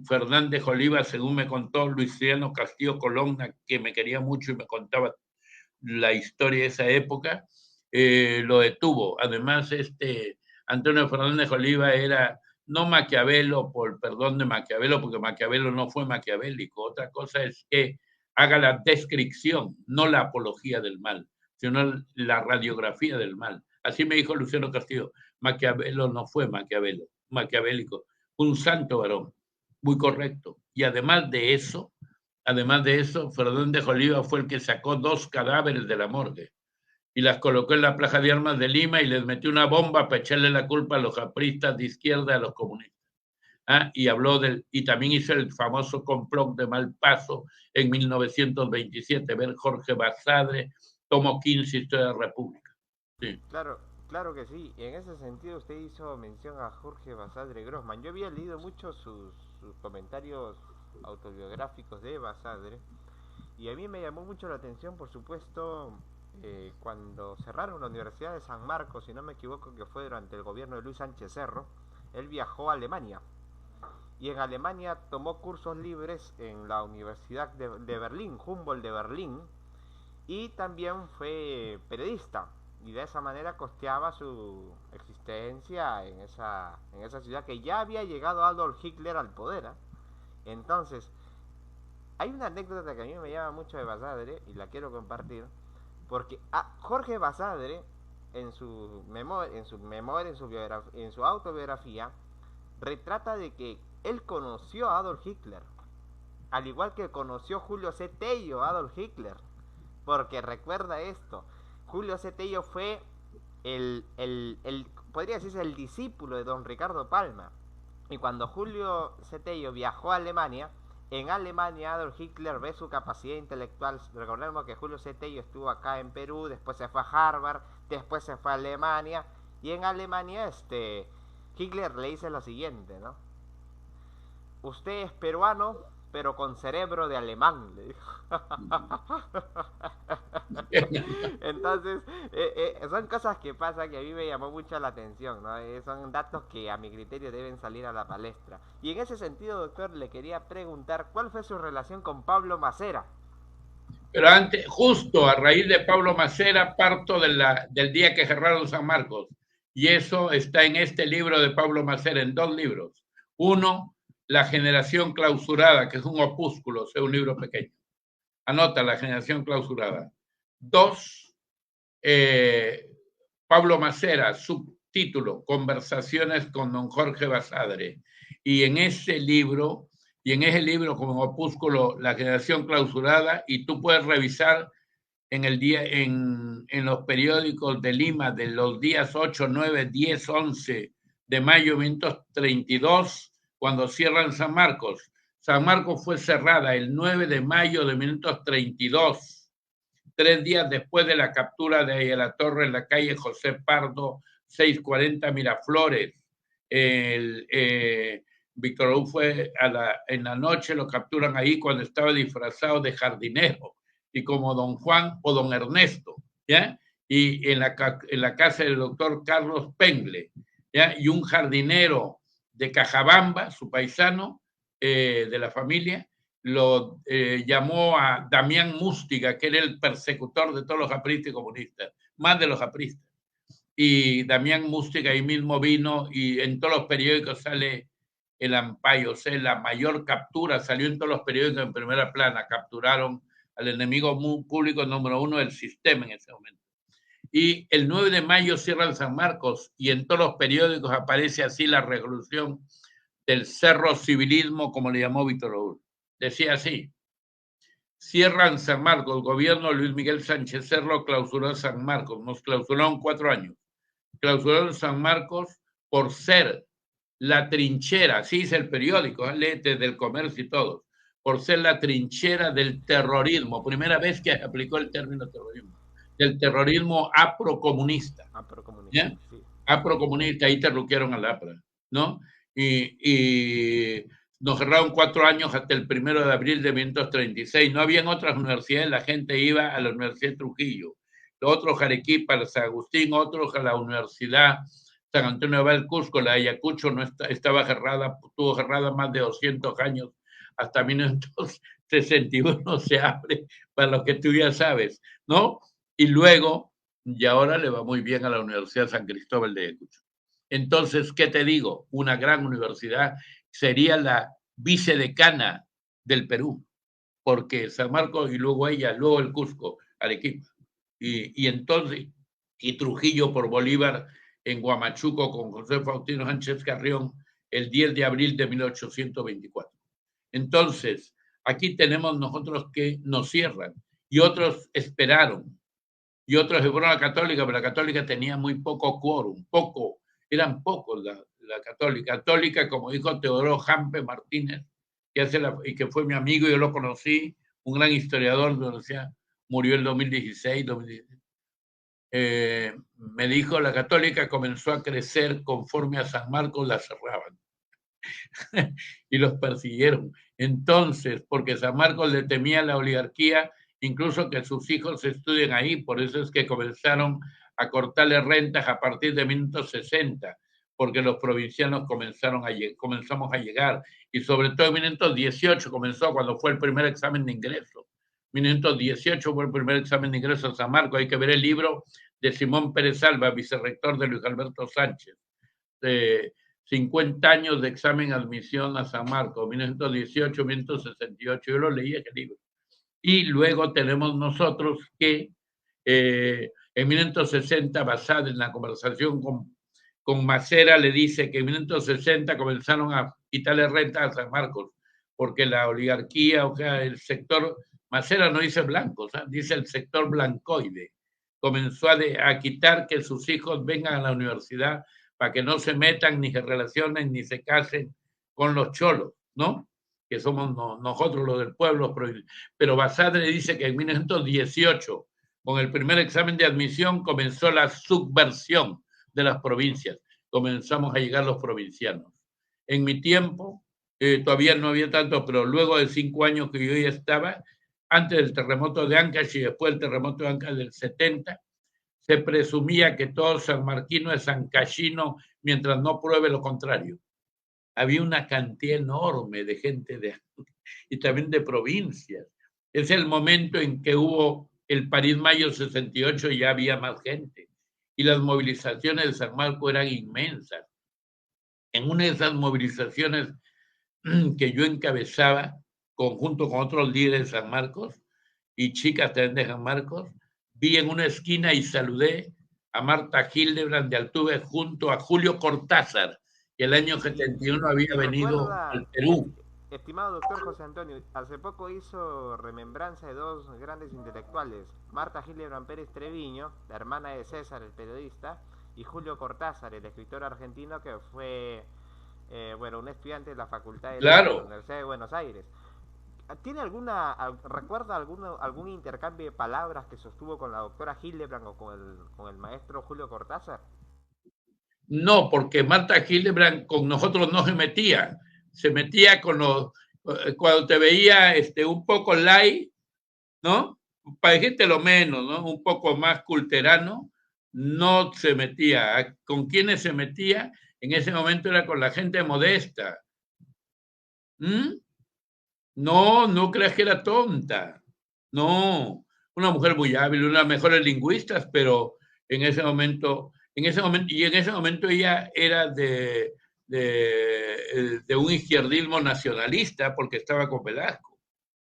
Fernández Oliva, según me contó Luciano Castillo Colonna, que me quería mucho y me contaba la historia de esa época, lo detuvo. Además, Antonio Fernández Oliva era no Maquiavelo, por perdón de Maquiavelo, porque Maquiavelo no fue maquiavélico. Otra cosa es que haga la descripción, no la apología del mal, sino la radiografía del mal. Así me dijo Luciano Castillo. Maquiavelo no fue maquiavélico, un santo varón, muy correcto. Y además de eso, Fernández Oliva fue el que sacó 2 cadáveres de la morgue y las colocó en la Plaza de Armas de Lima y les metió una bomba para echarle la culpa a los apristas de izquierda, a los comunistas. Y también hizo el famoso complot de Malpaso en 1927, ver Jorge Basadre, tomo 15, Historia de la República.
Sí. Claro que sí. En ese sentido usted hizo mención a Jorge Basadre Grossman. Yo había leído mucho sus comentarios autobiográficos de Basadre y a mí me llamó mucho la atención, por supuesto, cuando cerraron la Universidad de San Marcos, si no me equivoco, que fue durante el gobierno de Luis Sánchez Cerro. Él viajó a Alemania y en Alemania tomó cursos libres en la Universidad de Berlín, Humboldt de Berlín, y también fue periodista y de esa manera costeaba su existencia en esa ciudad que ya había llegado Adolf Hitler al poder. Entonces, hay una anécdota que a mí me llama mucho de Basadre y la quiero compartir, porque Jorge Basadre en su autobiografía retrata de que él conoció a Adolf Hitler, al igual que conoció Julio C. Tello a Adolf Hitler, porque recuerda esto, Julio C. Tello fue podría decirse el discípulo de don Ricardo Palma, y cuando Julio C. Tello viajó a Alemania, en Alemania Adolf Hitler ve su capacidad intelectual. Recordemos que Julio C. Tello estuvo acá en Perú, después se fue a Harvard, después se fue a Alemania, y en Alemania Hitler le dice lo siguiente, ¿no? Usted es peruano, pero con cerebro de alemán, le dijo. Entonces, son cosas que pasan que a mí me llamó mucho la atención, ¿no? Son datos que a mi criterio deben salir a la palestra. Y en ese sentido, doctor, le quería preguntar, ¿cuál fue su relación con Pablo Macera?
Pero antes, justo a raíz de Pablo Macera, parto del día que cerraron San Marcos. Y eso está en este libro de Pablo Macera, en 2 libros. Uno, La generación clausurada, que es un opúsculo, es un libro pequeño. Anota, La generación clausurada. 2, Pablo Macera, subtítulo, Conversaciones con don Jorge Basadre. Y en ese libro como opúsculo, La generación clausurada, y tú puedes revisar en los periódicos de Lima de los días 8, 9, 10, 11 de mayo de 1932, cuando cierran San Marcos. San Marcos fue cerrada el 9 de mayo de 1932, 3 días después de la captura de Ayala-Torre en la calle José Pardo, 640 Miraflores. Víctor Hugo fue en la noche, lo capturan ahí cuando estaba disfrazado de jardinero, y como don Juan o don Ernesto, ¿ya? Y en la casa del doctor Carlos Pengle, ¿ya? Y un jardinero de Cajabamba, su paisano, de la familia, lo llamó a Damián Mústiga, que era el persecutor de todos los apristas y comunistas, más de los apristas. Y Damián Mústiga ahí mismo vino, y en todos los periódicos sale el ampayo, o sea, la mayor captura, salió en todos los periódicos en primera plana, capturaron al enemigo público número 1 del sistema en ese momento. Y el 9 de mayo cierran San Marcos, y en todos los periódicos aparece así la revolución del cerro civilismo, como le llamó Víctor Hugo. Decía así: cierran San Marcos, el gobierno de Luis Miguel Sánchez Cerro clausuró San Marcos, nos clausuraron 4 años. Clausuraron San Marcos por ser la trinchera, así dice el periódico, léete del Comercio y todo, por ser la trinchera del terrorismo, primera vez que aplicó el término terrorismo, del terrorismo aprocomunista.
Aprocomunista, sí.
Aprocomunista, ahí terruquieron al APRA, ¿no? Y nos cerraron 4 años hasta el 1 de abril de 1936. No había en otras universidades, la gente iba a la Universidad de Trujillo. otros a Arequipa, a San Agustín, otros a la Universidad San Antonio del Cusco. La de Ayacucho no estaba cerrada, estuvo cerrada más de 200 años, hasta 1961 se abre, para lo que tú ya sabes, ¿no? Y luego, y ahora le va muy bien a la Universidad San Cristóbal de Ayacucho. Entonces, ¿qué te digo? Una gran universidad sería la vicedecana del Perú, porque San Marcos y luego ella, luego el Cusco, Arequipa. Y entonces, y Trujillo por Bolívar en Huamachuco con José Faustino Sánchez Carrión el 10 de abril de 1824. Entonces, aquí tenemos nosotros que nos cierran y otros esperaron y otros se fueron a la Católica, pero la Católica tenía muy poco quórum, eran pocos la Católica. Católica, como dijo Teodoro Jampe Martínez, y que fue mi amigo, yo lo conocí, un gran historiador de la universidad, murió en 2016, me dijo, la Católica comenzó a crecer conforme a San Marcos la cerraban y los persiguieron. Entonces, porque San Marcos le temía a la oligarquía, incluso que sus hijos estudien ahí, por eso es que comenzaron a cortarle rentas a partir de 1960, porque los provincianos comenzamos a llegar, y sobre todo en 1918 comenzó cuando fue el primer examen de ingreso. 1918 fue el primer examen de ingreso a San Marcos. Hay que ver el libro de Simón Pérez Alba, vicerrector de Luis Alberto Sánchez, de 50 años de examen de admisión a San Marcos, 1918, 1968. Yo lo leí ese libro. Y luego tenemos nosotros que en 1960, basada en la conversación con Macera, le dice que en 1960 comenzaron a quitarle renta a San Marcos, porque la oligarquía, o sea, el sector, Macera no dice blancos, ¿eh? Dice el sector blancoide, comenzó a quitar que sus hijos vengan a la universidad para que no se metan, ni se relacionen, ni se casen con los cholos, ¿no? Que somos nosotros los del pueblo. Pero Basadre dice que en 1918, con el primer examen de admisión, comenzó la subversión de las provincias. Comenzamos a llegar los provincianos. En mi tiempo, todavía no había tanto, pero luego de 5 años que yo ya estaba, antes del terremoto de Ancash y después del terremoto de Ancash del 70, se presumía que todo sanmarquino es ancashino mientras no pruebe lo contrario. Había una cantidad enorme de gente y también de provincias. Es el momento en que hubo el París Mayo 68 y ya había más gente. Y las movilizaciones de San Marcos eran inmensas. En una de esas movilizaciones que yo encabezaba, junto con otros líderes de San Marcos y chicas también de San Marcos, vi en una esquina y saludé a Marta Hildebrand de Altuve junto a Julio Cortázar, que el año 71 había venido al Perú.
Estimado doctor José Antonio, hace poco hizo remembranza de dos grandes intelectuales, Marta Hildebrand Pérez Treviño, la hermana de César, el periodista, y Julio Cortázar, el escritor argentino que fue un estudiante de la Facultad de Letras de la Universidad de Buenos Aires. ¿Recuerda algún intercambio de palabras que sostuvo con la doctora Hildebrand o con el maestro Julio Cortázar?
No, porque Marta Hildebrand con nosotros no se metía con los, cuando te veía un poco light, ¿no? Para decirte lo menos, ¿no? Un poco más culterano, no se metía. ¿Con quiénes se metía? En ese momento era con la gente modesta. No creas que era tonta. No, una mujer muy hábil, una de las mejores lingüistas, pero en ese momento ella era de un izquierdismo nacionalista porque estaba con Velasco,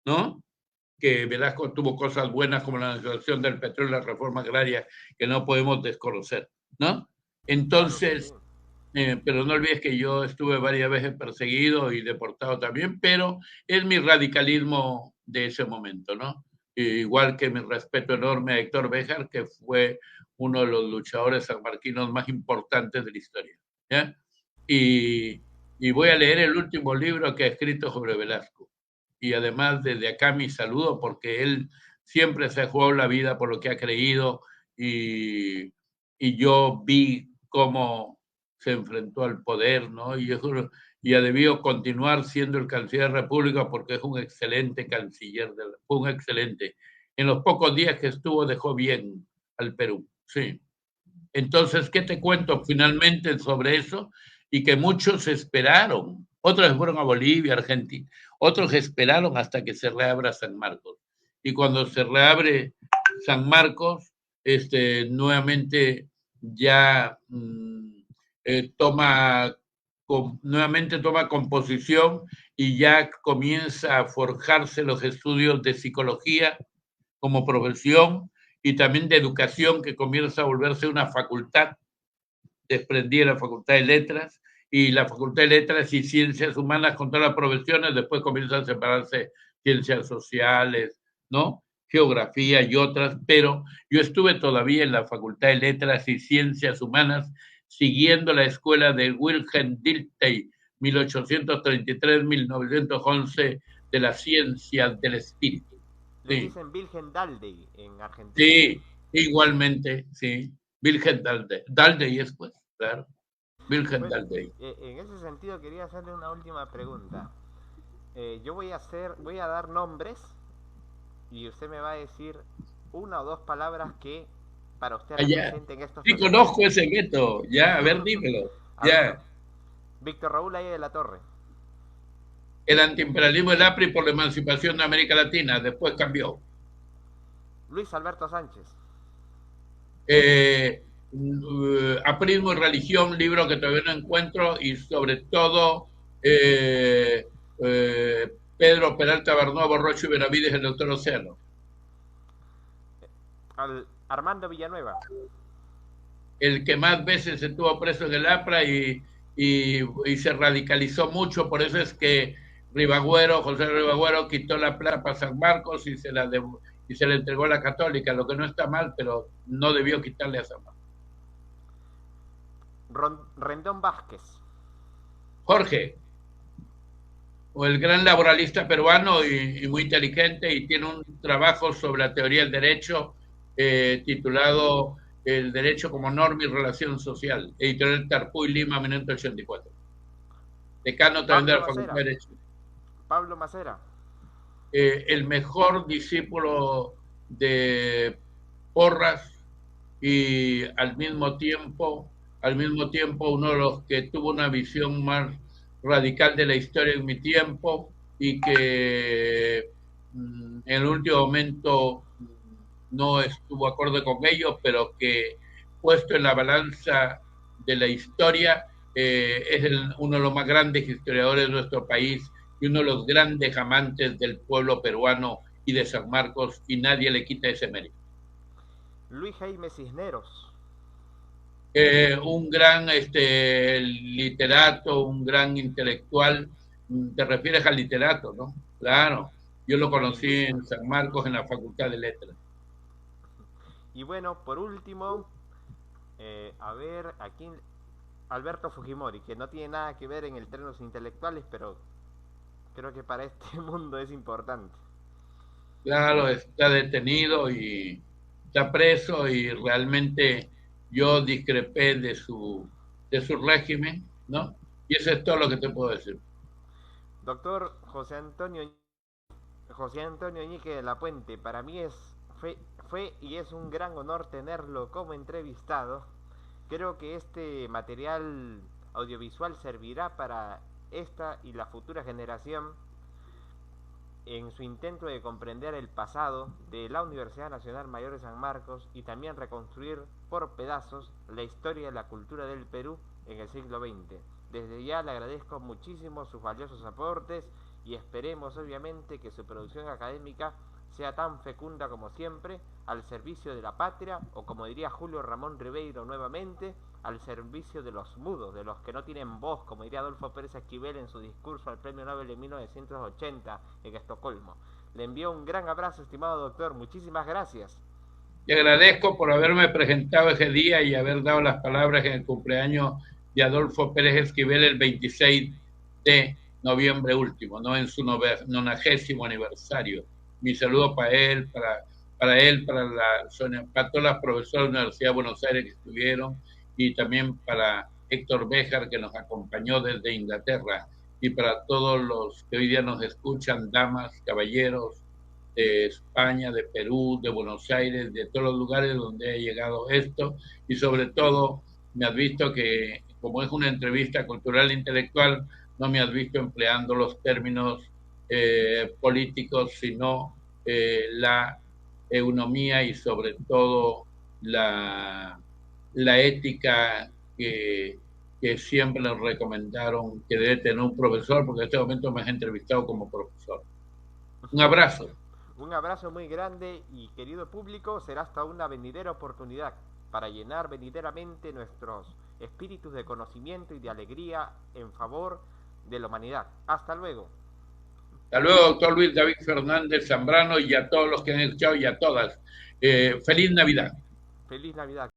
¿no? Que Velasco tuvo cosas buenas como la nacionalización del petróleo y la reforma agraria que no podemos desconocer, ¿no? Entonces, claro que sí. Pero no olvides que yo estuve varias veces perseguido y deportado también, pero es mi radicalismo de ese momento, ¿no? Igual que mi respeto enorme a Héctor Béjar, que fue uno de los luchadores sanmarquinos más importantes de la historia, ¿ya? Y voy a leer el último libro que ha escrito sobre Velasco. Y además desde acá mi saludo, porque él siempre se ha jugado la vida por lo que ha creído y yo vi cómo se enfrentó al poder, ¿no? Y ha debido continuar siendo el canciller de la República porque es un excelente canciller, fue un excelente. En los pocos días que estuvo dejó bien al Perú, sí. Entonces, ¿qué te cuento finalmente sobre eso? Y que muchos esperaron, otros fueron a Bolivia, Argentina, otros esperaron hasta que se reabra San Marcos. Y cuando se reabre San Marcos, nuevamente ya nuevamente toma composición y ya comienza a forjarse los estudios de psicología como profesión y también de educación, que comienza a volverse una facultad, desprendida de la Facultad de Letras, y la Facultad de Letras y Ciencias Humanas con todas las profesiones, después comienzan a separarse ciencias sociales, ¿no? Geografía y otras, pero yo estuve todavía en la Facultad de Letras y Ciencias Humanas siguiendo la escuela de Wilhelm Dilthey, 1833-1911, de las ciencias del espíritu.
Le dicen Wilhelm Dalday en Argentina.
Sí, igualmente, sí. Wilhelm Dalday. Dalday es, pues, claro. Wilhelm Dalday.
En ese sentido quería hacerle una última pregunta. Yo voy a dar nombres y usted me va a decir una o dos palabras que para usted representen estos.
Sí, conozco ese método. Ya, a ver, dímelo. Ya.
Víctor Raúl Aya de la Torre.
El antiimperialismo del APRI por la emancipación de América Latina. Después cambió.
Luis Alberto Sánchez.
Aprismo y religión, libro que todavía no encuentro, y sobre todo Pedro Peralta Barnobo, Rocho y Benavides, el doctor Océano.
Armando Villanueva.
El que más veces estuvo preso en el APRA y se radicalizó mucho, por eso es que José Ribagüero quitó la plaza a San Marcos y se la entregó a la Católica, lo que no está mal, pero no debió quitarle a San Marcos.
Rendón Vázquez.
Jorge, o el gran laboralista peruano y muy inteligente, y tiene un trabajo sobre la teoría del derecho titulado El derecho como norma y relación social, editorial Tarpuy, Lima, 1984. Decano también de la Facultad de Derecho.
Pablo Macera.
El mejor discípulo de Porras y al mismo tiempo uno de los que tuvo una visión más radical de la historia en mi tiempo, y que en el último momento no estuvo acorde con ello, pero que puesto en la balanza de la historia es uno de los más grandes historiadores de nuestro país y uno de los grandes amantes del pueblo peruano y de San Marcos, y nadie le quita ese mérito.
Luis Jaime Cisneros.
Un gran literato, un gran intelectual. Te refieres al literato, ¿no? Claro, yo lo conocí en San Marcos, en la Facultad de Letras.
Y bueno, por último, a ver, aquí Alberto Fujimori, que no tiene nada que ver en el terreno intelectuales, pero creo que para este mundo es importante.
Claro, está detenido y está preso, y realmente yo discrepé de su régimen, ¿no? Y eso es todo lo que te puedo decir.
Doctor José Antonio Ñique de la Puente, para mí fue y es un gran honor tenerlo como entrevistado. Creo que este material audiovisual servirá para esta y la futura generación en su intento de comprender el pasado de la Universidad Nacional Mayor de San Marcos y también reconstruir por pedazos la historia y la cultura del Perú en el siglo XX. Desde ya le agradezco muchísimo sus valiosos aportes y esperemos obviamente que su producción académica sea tan fecunda como siempre, al servicio de la patria, o como diría Julio Ramón Ribeiro nuevamente, al servicio de los mudos, de los que no tienen voz, como diría Adolfo Pérez Esquivel en su discurso al Premio Nobel de 1980 en Estocolmo. Le envío un gran abrazo, estimado doctor, muchísimas gracias.
Te agradezco por haberme presentado ese día y haber dado las palabras en el cumpleaños de Adolfo Pérez Esquivel el 26 de noviembre último, no en su 90º aniversario. Mi saludo para él, para todas las profesoras de la Universidad de Buenos Aires que estuvieron, y también para Héctor Béjar, que nos acompañó desde Inglaterra, y para todos los que hoy día nos escuchan, damas, caballeros, de España, de Perú, de Buenos Aires, de todos los lugares donde ha llegado esto, y sobre todo me has visto que, como es una entrevista cultural e intelectual, no me has visto empleando los términos políticos, sino la eunomía y sobre todo la ética que siempre nos recomendaron que debe tener un profesor, porque en este momento me has entrevistado como profesor. Un abrazo.
Un abrazo muy grande y querido público, será hasta una venidera oportunidad para llenar venideramente nuestros espíritus de conocimiento y de alegría en favor de la humanidad. Hasta luego.
Hasta luego, doctor Luis David Fernández Zambrano, y a todos los que han escuchado y a todas. Feliz Navidad.
Feliz Navidad.